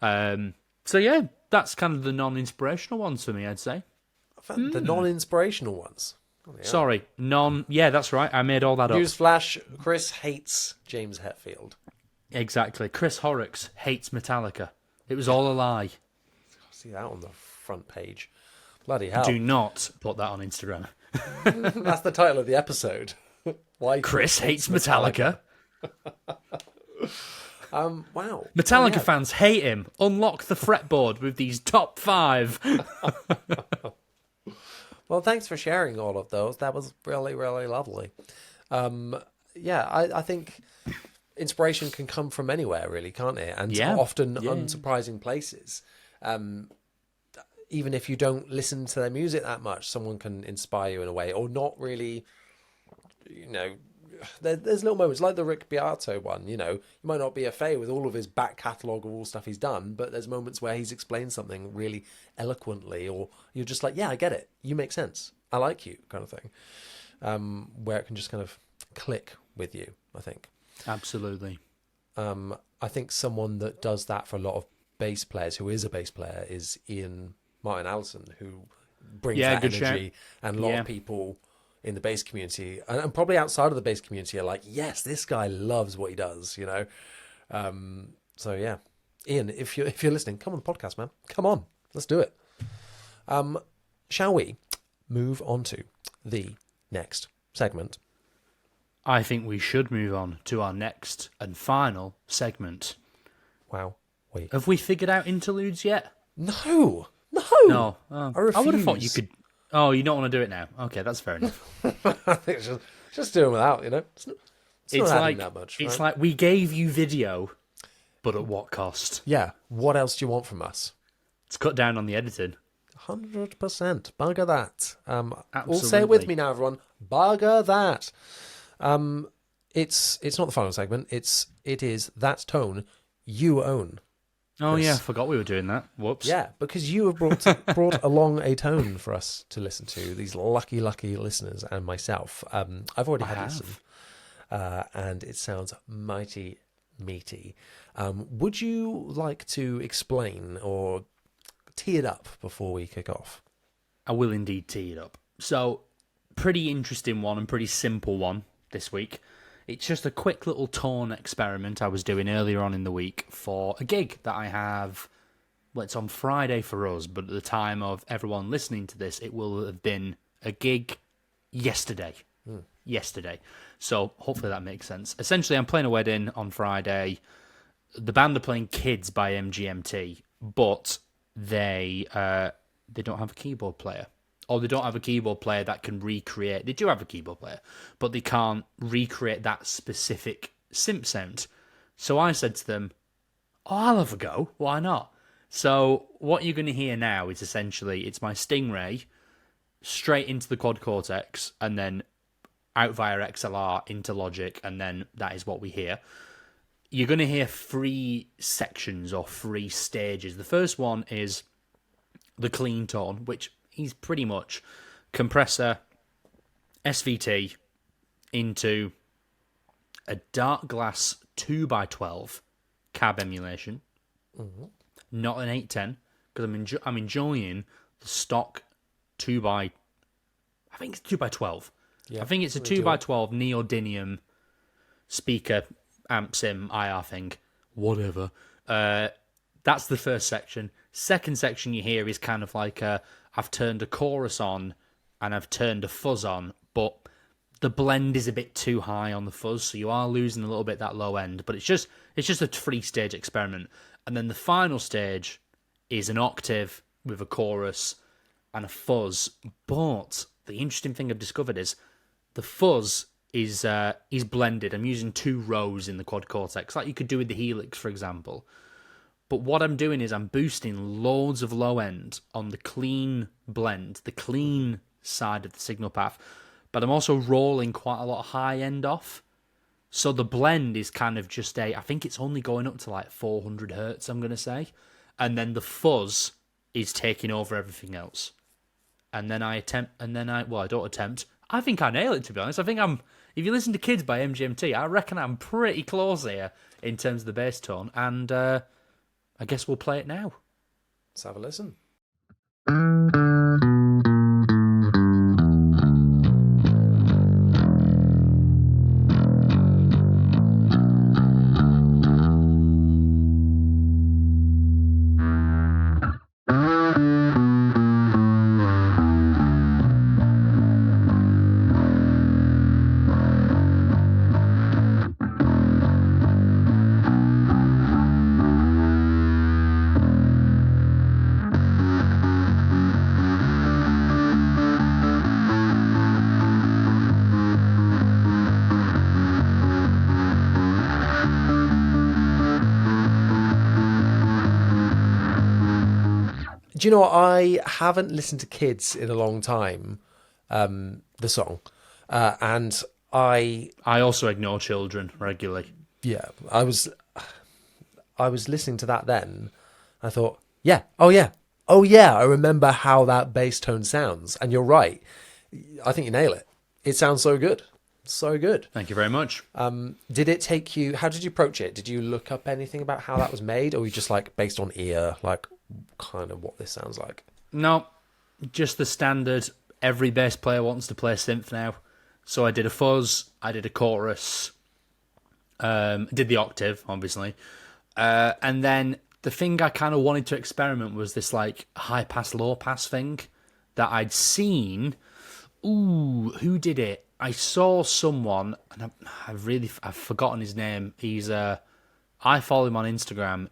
So yeah, that's kind of the non-inspirational ones for me, I'd say. The non-inspirational ones. Oh, yeah. Sorry, yeah, that's right. I made all that up. Newsflash, Chris hates James Hetfield. Exactly. Chris Horrocks hates Metallica. It was all a lie. See that on the front page. Bloody hell. Do not put that on Instagram. That's the title of the episode. Why Chris hates Metallica. Wow. Metallica fans hate him. Unlock the fretboard with these top 5. Well, thanks for sharing all of those. That was really, really lovely. I think inspiration can come from anywhere, really, can't it? And often unsurprising places. Even if you don't listen to their music that much, someone can inspire you in a way, or not really, there's little moments like the Rick Beato one, you might not be a fan with all of his back catalogue of all stuff he's done, but there's moments where he's explained something really eloquently, or you're just like, yeah, I get it. You make sense. I like you, kind of thing. Where it can just kind of click with you, I think. Absolutely. I think someone that does that for a lot of bass players, who is a bass player, is Ian Martin Allison, who brings that energy, and a lot of people in the bass community and probably outside of the bass community are like, yes, this guy loves what he does, so yeah, Ian, if you're listening, come on the podcast, man, come on, let's do it. Shall we move on to the next segment? I think we should move on to our next and final segment. Wow. Wait, have we figured out interludes yet? No. I would have thought you could. Oh, you don't want to do it now? Okay, that's fair enough. I think just do them without, It's not like that much. It's right? like we gave you video, but at what cost? Yeah. What else do you want from us? Let's cut down on the editing. 100%. Bugger that. Absolutely. All say it with me now, everyone. Bugger that. It's not the final segment. It is that tone you own. Oh, Chris. Yeah, I forgot we were doing that. Whoops. Yeah, because you have brought along a tone for us to listen to, these lucky listeners and myself. I've already had a listen, and it sounds mighty meaty. Would you like to explain or tee it up before we kick off? I will indeed tee it up. So, pretty interesting one and pretty simple one this week. It's just a quick little tone experiment I was doing earlier on in the week for a gig that I have. Well, it's on Friday for us, but at the time of everyone listening to this, it will have been a gig yesterday. Yesterday. So hopefully that makes sense. Essentially, I'm playing a wedding on Friday. The band are playing Kids by MGMT, but they don't have a keyboard player. Or they don't have a keyboard player that can recreate. They do have a keyboard player, but they can't recreate that specific synth sound. So I said to them, I'll have a go. Why not? So what you're going to hear now is essentially, it's my Stingray straight into the quad cortex and then out via XLR into Logic, and then that is what we hear. You're going to hear 3 sections or 3 stages. The first one is the clean tone, which is pretty much compressor, SVT into a dark glass 2x12 cab emulation, not an 810, because I'm enjoying the stock 2x. I think it's 2x12. Yeah, I think it's a 2x12 neodymium speaker amp sim IR thing, whatever. That's the first section. Second section you hear is kind of like I've turned a chorus on and I've turned a fuzz on, but the blend is a bit too high on the fuzz, so you are losing a little bit that low end. But it's just a 3-stage experiment. And then the final stage is an octave with a chorus and a fuzz. But the interesting thing I've discovered is the fuzz is blended. I'm using 2 rows in the quad cortex, like you could do with the Helix, for example. But what I'm doing is I'm boosting loads of low end on the clean blend, the clean side of the signal path. But I'm also rolling quite a lot of high end off. So the blend is kind of just I think it's only going up to like 400 hertz, I'm going to say. And then the fuzz is taking over everything else. And then I don't attempt. I think I nail it, to be honest. I think if you listen to Kids by MGMT, I reckon I'm pretty close here in terms of the bass tone. And I guess we'll play it now. Let's have a listen. Do you know what? I haven't listened to Kids in a long time, the song. And I also ignore children regularly. Yeah, I was listening to that then. I thought, yeah, oh yeah, I remember how that bass tone sounds. And you're right. I think you nail it. It sounds so good. So good. Thank you very much. Did it take you, how did you approach it? Did you look up anything about how that was made? Or were you just like based on ear, like kind of what this sounds like? No, just the standard, every bass player wants to play synth now. So I did a fuzz, I did a chorus, did the octave, obviously. And then the thing I kind of wanted to experiment was this like high pass, low pass thing that I'd seen. Ooh, who did it? I saw someone, and I've forgotten his name. He's I follow him on Instagram.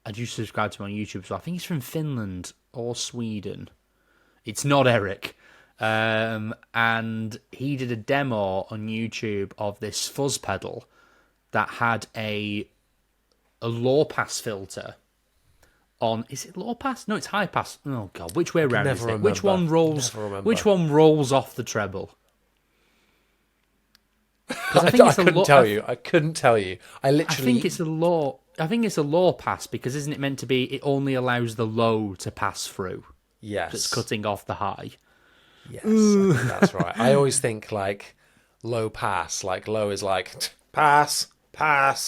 I do subscribe to him on YouTube, so I think he's from Finland or Sweden. It's not Eric. And he did a demo on YouTube of this fuzz pedal that had a low pass filter on. Is it low pass? No, it's high pass. Oh god, which way around is it? Which one rolls? Which one rolls off the treble? I couldn't tell you. I couldn't tell you. I think it's a low. I think it's a low pass because isn't it meant to be? It only allows the low to pass through. Yes, it's cutting off the high. Yes, I think that's right. I always think like low pass, like low is like pass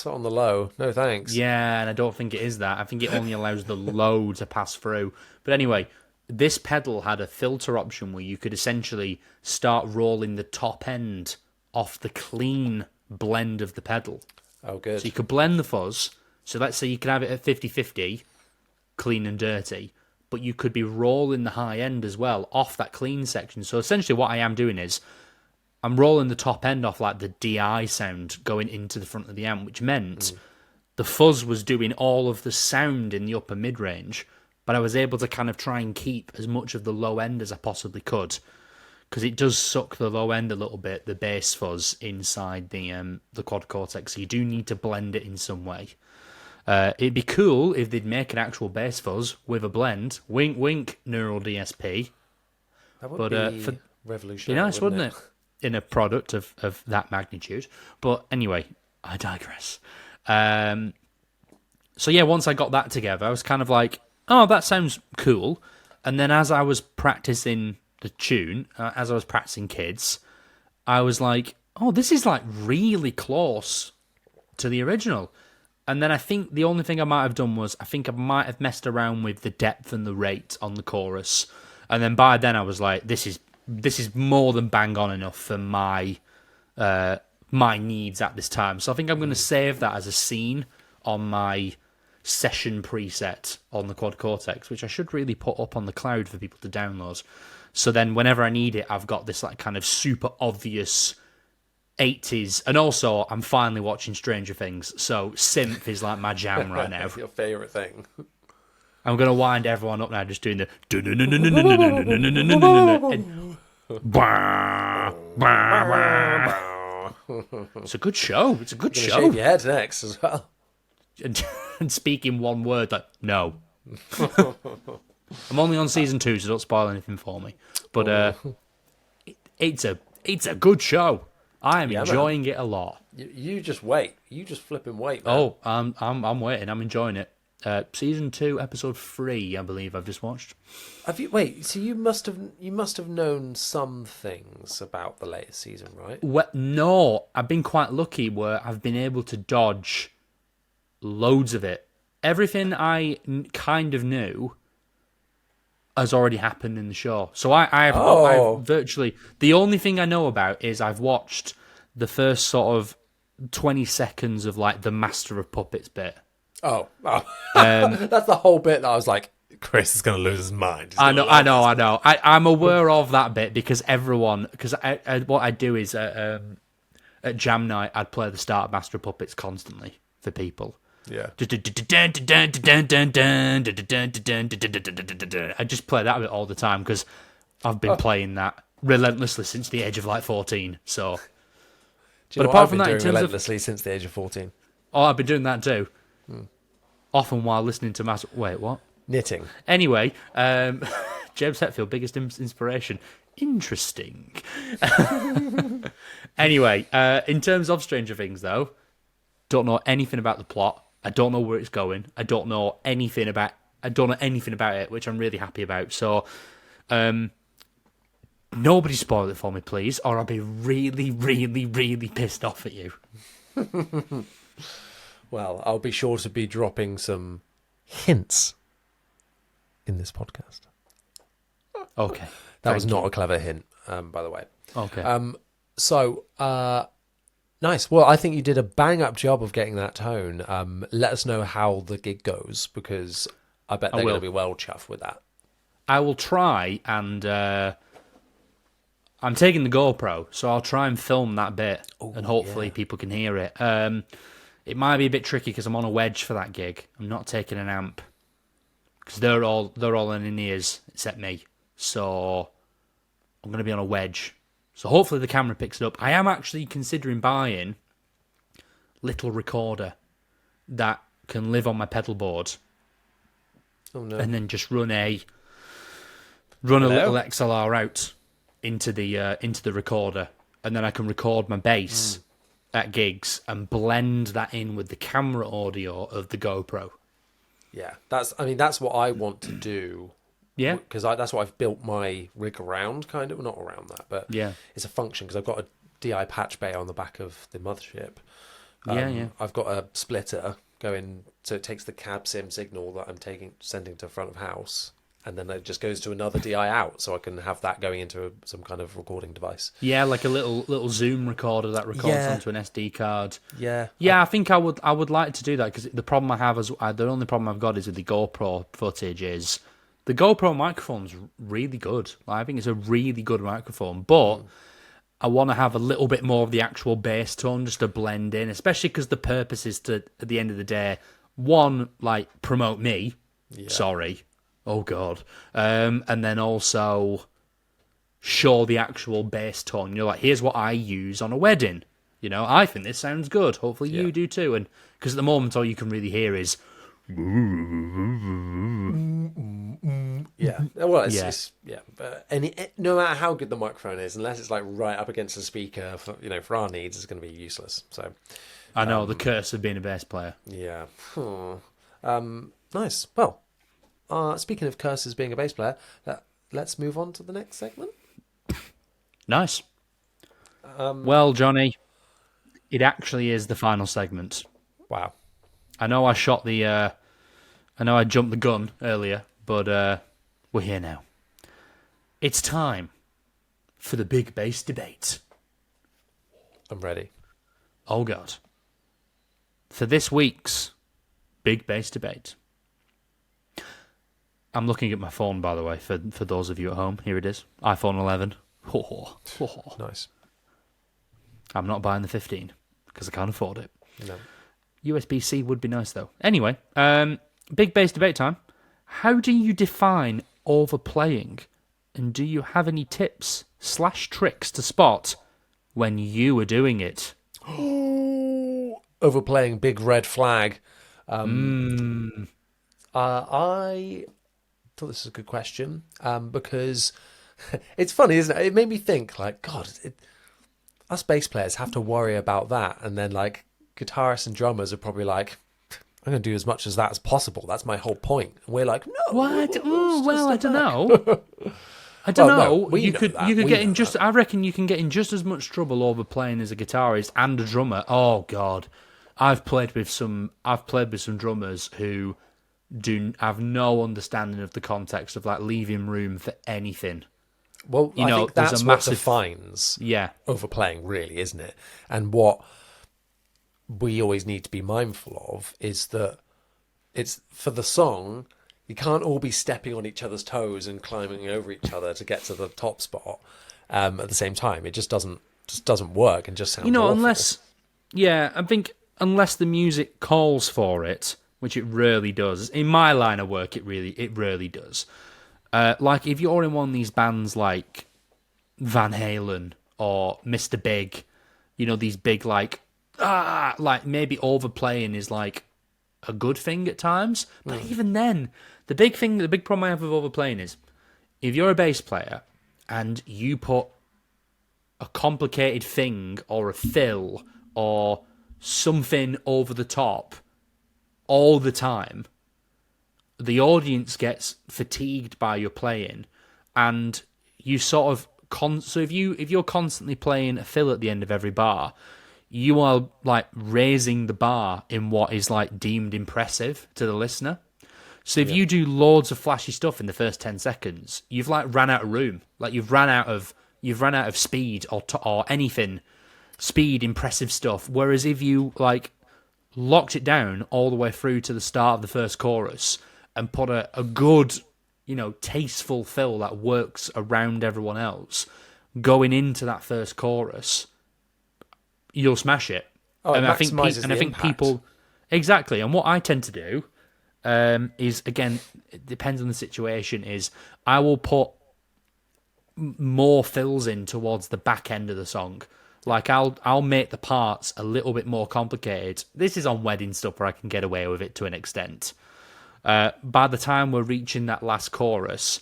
on the low. No thanks. Yeah, and I don't think it is that. I think it only allows the low to pass through. But anyway, this pedal had a filter option where you could essentially start rolling the top end off the clean blend of the pedal. Oh, good. So you could blend the fuzz. So let's say you could have it at 50-50, clean and dirty. But you could be rolling the high end as well off that clean section. So essentially what I am doing is I'm rolling the top end off like the DI sound going into the front of the amp, which meant the fuzz was doing all of the sound in the upper mid-range, but I was able to kind of try and keep as much of the low end as I possibly could, because it does suck the low end a little bit, the bass fuzz inside the quad cortex, so you do need to blend it in some way. It'd be cool if they'd make an actual bass fuzz with a blend. Wink, wink, Neural DSP. That would be revolutionary. Be nice, wouldn't it? In a product of that magnitude. But anyway, I digress. So yeah, once I got that together, I was kind of like, oh, that sounds cool. And then as I was practicing the tune, as I was practicing Kids, I was like, oh, this is like really close to the original. And then I think the only thing I might have done was I think I might have messed around with the depth and the rate on the chorus. And then by then I was like, this is more than bang on enough for my needs at this time. So I think I'm going to save that as a scene on my session preset on the Quad Cortex, which I should really put up on the cloud for people to download. So then whenever I need it, I've got this like kind of super obvious 80s, and also I'm finally watching Stranger Things, so synth is like my jam right now. Your favourite thing. I'm going to wind everyone up now just doing the it's a good show. It's a good show. Shave your head next as well. And speaking one word, like, no. I'm only on season 2, so don't spoil anything for me. But it's a good show. I am enjoying it a lot. You just wait. You just flipping wait, man. Oh, I'm waiting. I'm enjoying it. Season 2, episode 3, I believe I've just watched. Have you? Wait. So you must have known some things about the latest season, right? Well, no, I've been quite lucky where I've been able to dodge loads of it. Everything I kind of knew has already happened in the show. So I've virtually... The only thing I know about is I've watched the first sort of 20 seconds of like the Master of Puppets bit. Oh. That's the whole bit that I was like, Chris is going to lose his mind. I know. I'm aware of that bit because what I do is at jam night, I'd play the start of Master of Puppets constantly for people. Yeah. I just play that bit all the time because I've been playing that relentlessly since the age of like 14. So, but apart from that, in terms relentlessly since the age of 14. Oh, I've been doing that too. Often while listening to Wait, what? Knitting. Anyway, James Hetfield, biggest inspiration. Interesting. Anyway, in terms of Stranger Things, though, don't know anything about the plot. I don't know where it's going. I don't know anything about it, which I'm really happy about. So, nobody spoil it for me, please, or I'll be really, really, really pissed off at you. Well, I'll be sure to be dropping some hints in this podcast. Okay. That was not a clever hint, by the way. Okay. So, nice. Well, I think you did a bang-up job of getting that tone. Let us know how the gig goes, because I bet they're going to be well chuffed with that. I will try, and I'm taking the GoPro, so I'll try and film that bit, and hopefully people can hear it. It might be a bit tricky because I'm on a wedge for that gig. I'm not taking an amp because they're all in ears except me. So I'm going to be on a wedge. So hopefully the camera picks it up. I am actually considering buying a little recorder that can live on my pedal board. Oh no! And then just run a little XLR out into the recorder, and then I can record my bass at gigs and blend that in with the camera audio of the GoPro. Yeah, that's what I want to do. Yeah, because that's what I've built my rig around, kind of. Well, not around that, but yeah, it's a function because I've got a DI patch bay on the back of the mothership. Yeah. I've got a splitter going, so it takes the cab sim signal that I'm sending to front of house, and then it just goes to another DI out, so I can have that going into some kind of recording device. Yeah, like a little Zoom recorder that records onto an SD card. Yeah, I think I would like to do that, because the problem I have the only problem I've got is with the GoPro footage is the GoPro microphone's really good. I think it's a really good microphone, but I want to have a little bit more of the actual bass tone just to blend in, especially because the purpose is to, at the end of the day, one, like, promote me. Yeah. Sorry. Oh, God. And then also show the actual bass tone. You're like, here's what I use on a wedding. You know, I think this sounds good. Hopefully you do too. And because at the moment, all you can really hear is... Yeah. Well, it's but no matter how good the microphone is, unless it's like right up against the speaker, for our needs, it's going to be useless. So, I know the curse of being a bass player. Yeah. Nice. Well, speaking of curses being a bass player, let's move on to the next segment. Nice. Well, Johnny, it actually is the final segment. Wow. I know I jumped the gun earlier, but we're here now. It's time for the big bass debate. I'm ready. Oh, God. For this week's big bass debate. I'm looking at my phone, by the way, for those of you at home. Here it is. iPhone 11. Nice. I'm not buying the 15 because I can't afford it. No. USB-C would be nice, though. Anyway, big bass debate time. How do you define overplaying? And do you have any tips / tricks to spot when you are doing it? Overplaying, big red flag. I thought this was a good question because it's funny, isn't it? It made me think, like, God, us bass players have to worry about that, and then like guitarists and drummers are probably like, I'm going to do as much as that as possible. That's my whole point. And we're like, no. What? Well, I don't know. I don't know. No, you could get in just. I reckon you can get in just as much trouble overplaying as a guitarist and a drummer. Oh God, I've played with some drummers who have no understanding of the context of like leaving room for anything. Well, I think that's what defines overplaying, really, isn't it? And what we always need to be mindful of is that it's for the song. You can't all be stepping on each other's toes and climbing over each other to get to the top spot at the same time. It just doesn't work and just sounds awful. I think unless the music calls for it, which it rarely does. In my line of work, it rarely does. Like if you're in one of these bands like Van Halen or Mr. Big, these big like maybe overplaying is like a good thing at times. But even then, The big problem I have with overplaying is if you're a bass player and you put a complicated thing or a fill or something over the top all the time, the audience gets fatigued by your playing, and you sort of so if you're constantly playing a fill at the end of every bar, you are like raising the bar in what is like deemed impressive to the listener. So if you do loads of flashy stuff in the first 10 seconds, you've like ran out of room. Like you've run out of speed or anything, speed, impressive stuff. Whereas if you like locked it down all the way through to the start of the first chorus and put a good, tasteful fill that works around everyone else going into that first chorus, you'll smash it. Oh, and it maximises I think people exactly. And what I tend to do is, again, it depends on the situation. Is I will put more fills in towards the back end of the song. Like I'll make the parts a little bit more complicated. This is on wedding stuff where I can get away with it to an extent. By the time we're reaching that last chorus,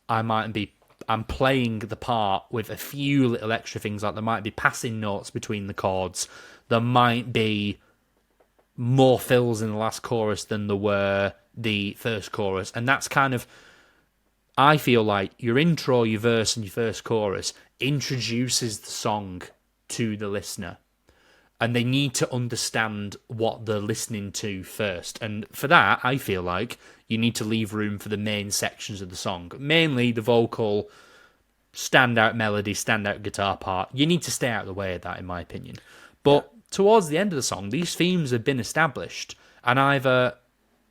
I'm playing the part with a few little extra things, like there might be passing notes between the chords. There might be more fills in the last chorus than there were the first chorus. And that's kind of, I feel like your intro, your verse, and your first chorus introduces the song to the listener. And they need to understand what they're listening to first. And for that, I feel like you need to leave room for the main sections of the song. Mainly the vocal, standout melody, standout guitar part. You need to stay out of the way of that, in my opinion. But towards the end of the song, these themes have been established. And either,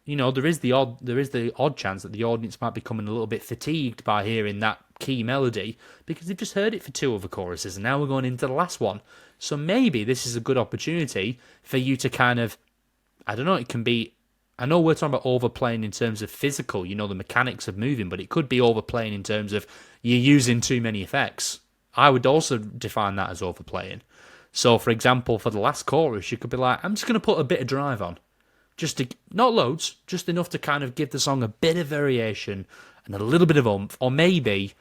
there is the odd chance that the audience might be becoming a little bit fatigued by hearing that key melody because they've just heard it for two other choruses and now we're going into the last one. So maybe this is a good opportunity for you to kind of, I don't know, it can be, I know we're talking about overplaying in terms of physical, the mechanics of moving, but it could be overplaying in terms of you're using too many effects. I would also define that as overplaying. So, for example, for the last chorus, you could be like, I'm just going to put a bit of drive on. Just to, not loads, just enough to kind of give the song a bit of variation and a little bit of oomph. Or maybe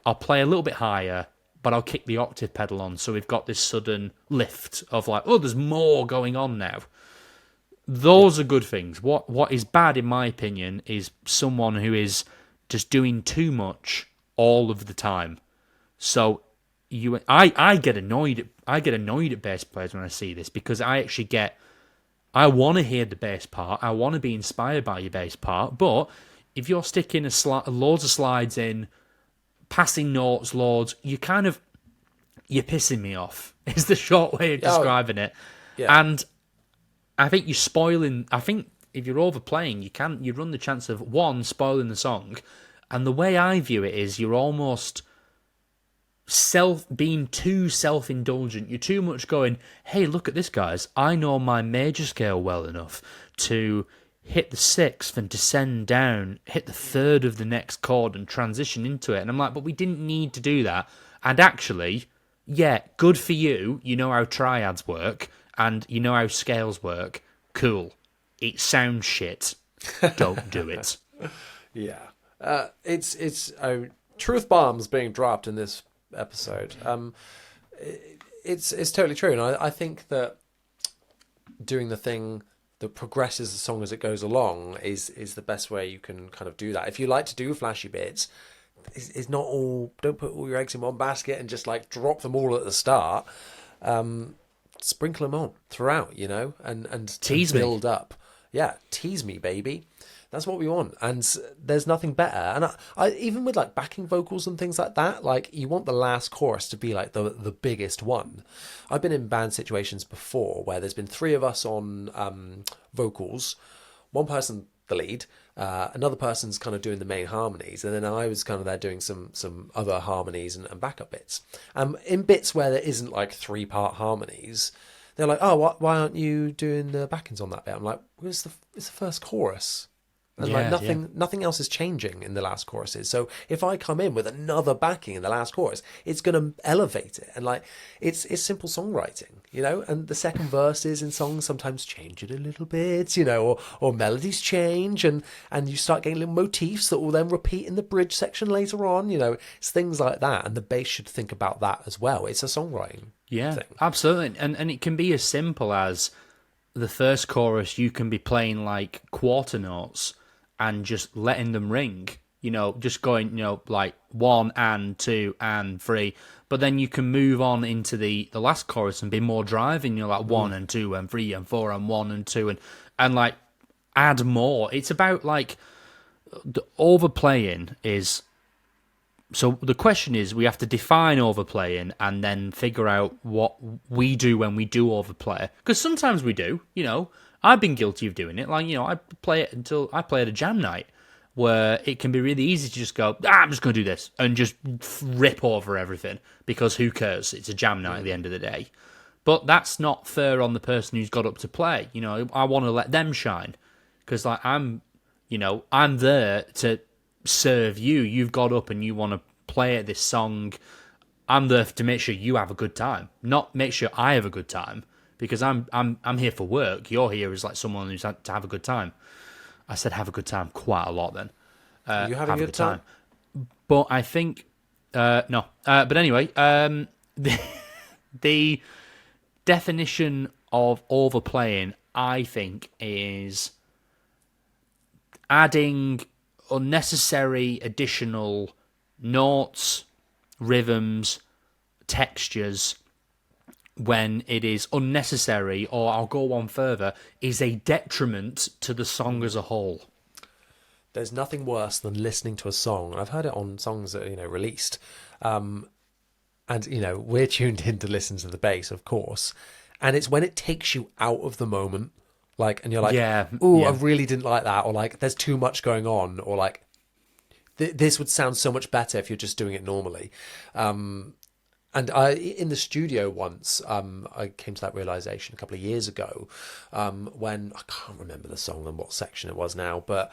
I'll play a little bit higher, but I'll kick the octave pedal on, so we've got this sudden lift of like, oh, there's more going on now. Those are good things. What is bad, in my opinion, is someone who is just doing too much all of the time. So I get annoyed. I get annoyed at bass players when I see this because I want to hear the bass part. I want to be inspired by your bass part. But if you're sticking loads of slides in, passing notes, loads, you're pissing me off. Is the short way of describing it. Yeah. And I think you're spoiling. I think if you're overplaying, you run the chance of one, spoiling the song, and the way I view it is you're almost being too self-indulgent. You're too much going, hey, look at this, guys. I know my major scale well enough to hit the sixth and descend down, hit the third of the next chord and transition into it. And I'm like, but we didn't need to do that. And actually, yeah, good for you. You know how triads work and you know how scales work. Cool. It sounds shit. Don't do it. Yeah. It's truth bombs being dropped in this episode. It's totally true. And I think that doing the thing that progresses the song as it goes along is the best way you can kind of do that. If you like to do flashy bits, it's not all, don't put all your eggs in one basket and just like drop them all at the start. Sprinkle them on throughout, and tease build me. up. Yeah, tease me, baby. That's what we want, and there's nothing better. And I even with like backing vocals and things like that, like you want the last chorus to be like the biggest one. I've been in band situations before where there's been three of us on vocals, one person the lead, another person's kind of doing the main harmonies, and then I was kind of there doing some other harmonies and backup bits. In bits where there isn't like 3-part harmonies, they're like, oh, why aren't you doing the backings on that bit? I'm like, well, it's the first chorus. And like nothing else is changing in the last choruses. So if I come in with another backing in the last chorus, it's going to elevate it. And like it's simple songwriting, you know. And the second verses in songs sometimes change it a little bit, you know, or melodies change, and you start getting little motifs that will then repeat in the bridge section later on. You know, it's things like that. And the bass should think about that as well. It's a songwriting thing. Absolutely. And it can be as simple as the first chorus. You can be playing like quarter notes and just letting them ring, you know, just going, you know, like 1 and 2 and 3. But then you can move on into the last chorus and be more driving, you know, like 1 and 2 and 3 and 4 and 1 and 2 and like add more. It's about like the overplaying is. So the question is, we have to define overplaying and then figure out what we do when we do overplay. Because sometimes we do, you know. I've been guilty of doing it. Like, you know, I play at a jam night where it can be really easy to just go, I'm just going to do this and just rip over everything because who cares? It's a jam night at the end of the day. But that's not fair on the person who's got up to play. You know, I want to let them shine because like I'm there to serve you. You've got up and you want to play at this song. I'm there to make sure you have a good time, not make sure I have a good time. Because I'm here for work. You're here as like someone who's had to have a good time. I said have a good time quite a lot then. Are you having a good time? But I think no. But anyway, the definition of overplaying, I think, is adding unnecessary additional notes, rhythms, textures when it is unnecessary, or I'll go one further, is a detriment to the song as a whole. There's nothing worse than listening to a song, and I've heard it on songs that are, you know, released, and you know, we're tuned in to listen to the bass, of course, and it's when it takes you out of the moment, like, and you're like, I really didn't like that, or like, there's too much going on, or like, this would sound so much better if you're just doing it normally. And in the studio once, I came to that realization a couple of years ago, when I can't remember the song and what section it was now, but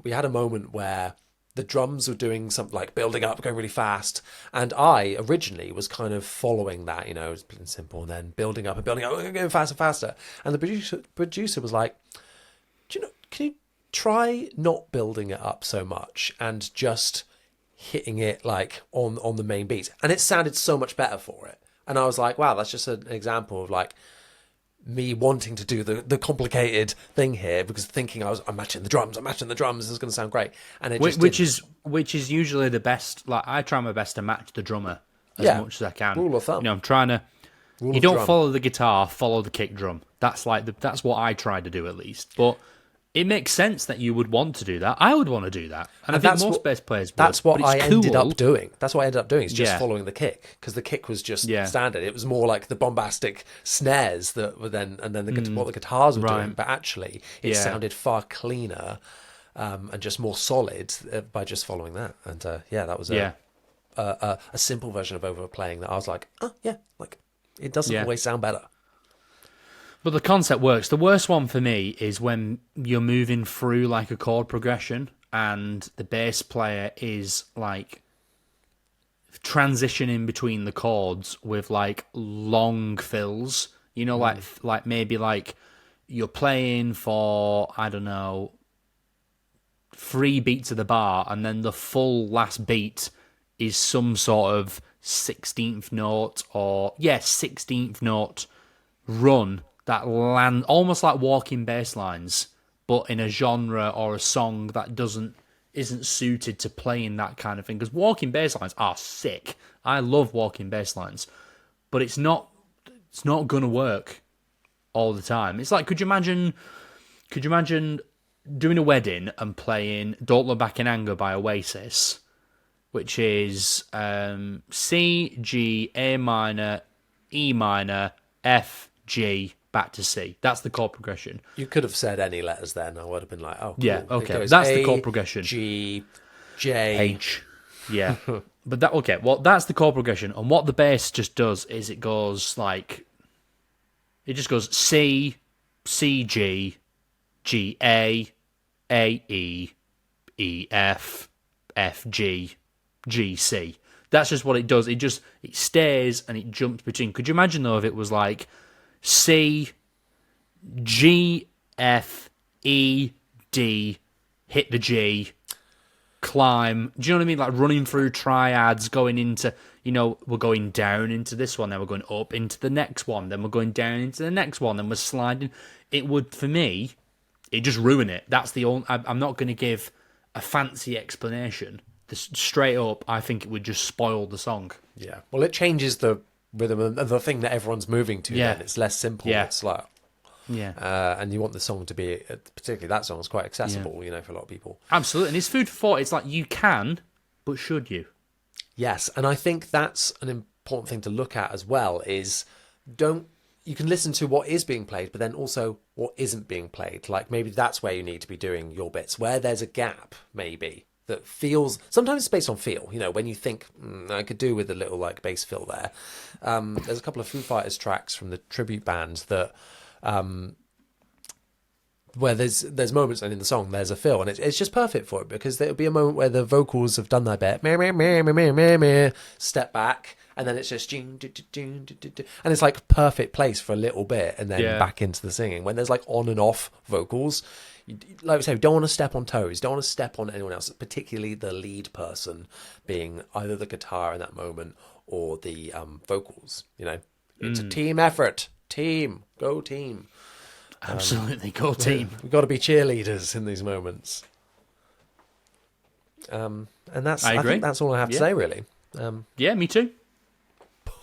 we had a moment where the drums were doing something like building up, going really fast, and I originally was kind of following that, you know, it's plain and simple, and then building up and going faster and faster, and the producer was like, do you know, can you try not building it up so much and just hitting it like on the main beats, and it sounded so much better for it. And I was like, wow, that's just an example of like me wanting to do the complicated thing here, because thinking I'm matching the drums, this is going to sound great, and it just which is usually the best. Like, I try my best to match the drummer as much as I can. Rule of thumb. You know, I'm trying to. You don't follow the guitar, follow the kick drum. That's like that's what I try to do at least. But it makes sense that you would want to do that. I would want to do that. And I think most bass players would. That's what I ended up doing. That's what I ended up doing, is just following the kick. Because the kick was just standard. It was more like the bombastic snares that were then, and then what the guitars were doing. But actually, it sounded far cleaner and just more solid by just following that. And that was a simple version of overplaying that I was like, oh, yeah, like it doesn't always sound better. But the concept works. The worst one for me is when you're moving through like a chord progression and the bass player is like transitioning between the chords with like long fills. You know, like maybe like you're playing for, I don't know, 3 beats of the bar, and then the full last beat is some sort of 16th note or 16th note run that land almost like walking bass lines, but in a genre or a song that isn't suited to playing that kind of thing. Because walking bass lines are sick. I love walking bass lines, but it's not gonna work all the time. It's like, could you imagine doing a wedding and playing "Don't Look Back in Anger" by Oasis, which is C, G, A minor, E minor, F, G, back to C. That's the chord progression. You could have said any letters then. I would have been like, oh, cool. Yeah, okay. That's the chord progression. G, J, H. Yeah. But that's the chord progression. And what the bass just does is it just goes C, C, G, G, A, A, E, E, F, F, G, G, C. That's just what it does. It stays and it jumps between. Could you imagine, though, if it was like C, G, F, E, D, hit the G, climb. Do you know what I mean? Like running through triads, going into, we're going down into this one, then we're going up into the next one, then we're going down into the next one, then we're sliding. It would, for me, it just ruin it. That's the only. I'm not going to give a fancy explanation. Straight up, I think it would just spoil the song. Yeah. Well, it changes the rhythm and the thing that everyone's moving to. Yeah. Then it's less simple. Yeah. It's like, and you want the song to be, particularly that song, is quite accessible, for a lot of people. Absolutely, and it's food for thought. It's like, you can, but should you? Yes, and I think that's an important thing to look at as well. Is you can listen to what is being played, but then also what isn't being played. Like maybe that's where you need to be doing your bits, where there's a gap, maybe. That feels, sometimes it's based on feel, when you think, I could do with a little like bass fill there. There's a couple of Foo Fighters tracks from the tribute band that, where there's moments and in the song there's a fill, and it's just perfect for it, because there'll be a moment where the vocals have done their bit, step back, and then it's just, and it's like perfect place for a little bit, and then back into the singing. When there's like on and off vocals, like I say, don't want to step on toes, don't want to step on anyone else, particularly the lead person being either the guitar in that moment or the vocals. It's a team effort. Go team. Absolutely, go team. We've got to be cheerleaders in these moments. And I think that's all I have to say, really. Yeah, me too.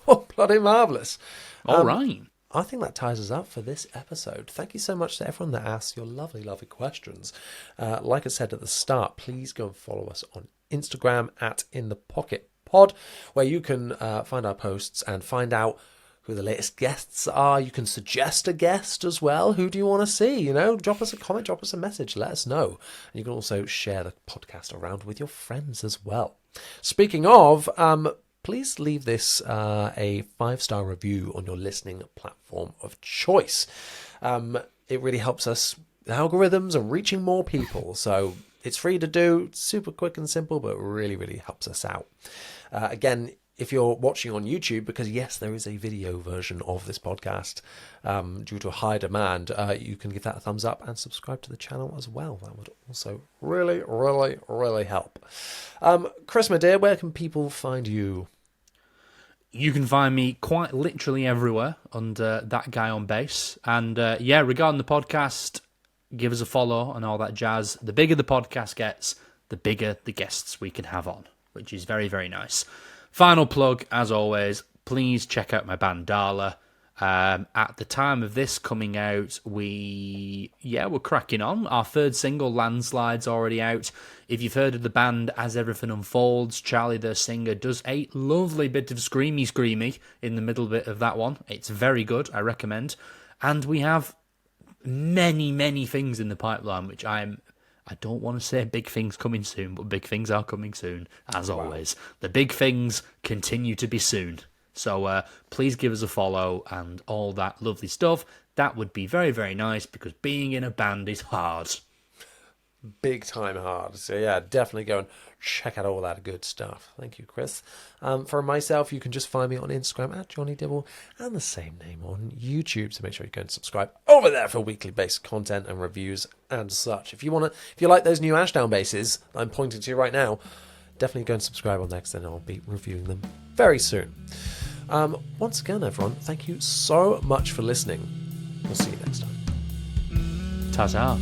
Oh, bloody marvellous. All right. I think that ties us up for this episode. Thank you so much to everyone that asked your lovely, lovely questions. Like I said at the start, please go and follow us on Instagram at InThePocketPod, where you can find our posts and find out who the latest guests are. You can suggest a guest as well. Who do you want to see? Drop us a comment, drop us a message, let us know. And you can also share the podcast around with your friends as well. Speaking of, please leave this a 5-star review on your listening platform of choice. It really helps us, the algorithms are reaching more people. So it's free to do, super quick and simple, but really, really helps us out. Again, if you're watching on YouTube, because yes, there is a video version of this podcast due to a high demand, you can give that a thumbs up and subscribe to the channel as well. That would also really, really, really help. Chris, my dear, where can people find you? You can find me quite literally everywhere under That Guy on Bass. And regarding the podcast, give us a follow and all that jazz. The bigger the podcast gets, the bigger the guests we can have on, which is very, very nice. Final plug, as always, please check out my band DARLAH. At the time of this coming out, we're cracking on. Our third single, Landslide's already out. If you've heard of the band As Everything Unfolds, Charlie, the singer, does a lovely bit of screamy in the middle bit of that one. It's very good, I recommend. And we have many, many things in the pipeline, which I don't want to say big things coming soon, but big things are coming soon, as always. The big things continue to be soon. So please give us a follow and all that lovely stuff. That would be very, very nice, because being in a band is hard. Big time hard. So yeah, definitely go and check out all that good stuff. Thank you, Chris. For myself, you can just find me on Instagram at Jonny Dibble, and the same name on YouTube. So make sure you go and subscribe over there for weekly bass content and reviews and such. If you like those new Ashdown basses I'm pointing to right now, definitely go and subscribe on next, and I'll be reviewing them very soon. Once again, everyone, thank you so much for listening. We'll see you next time. Ta-ta.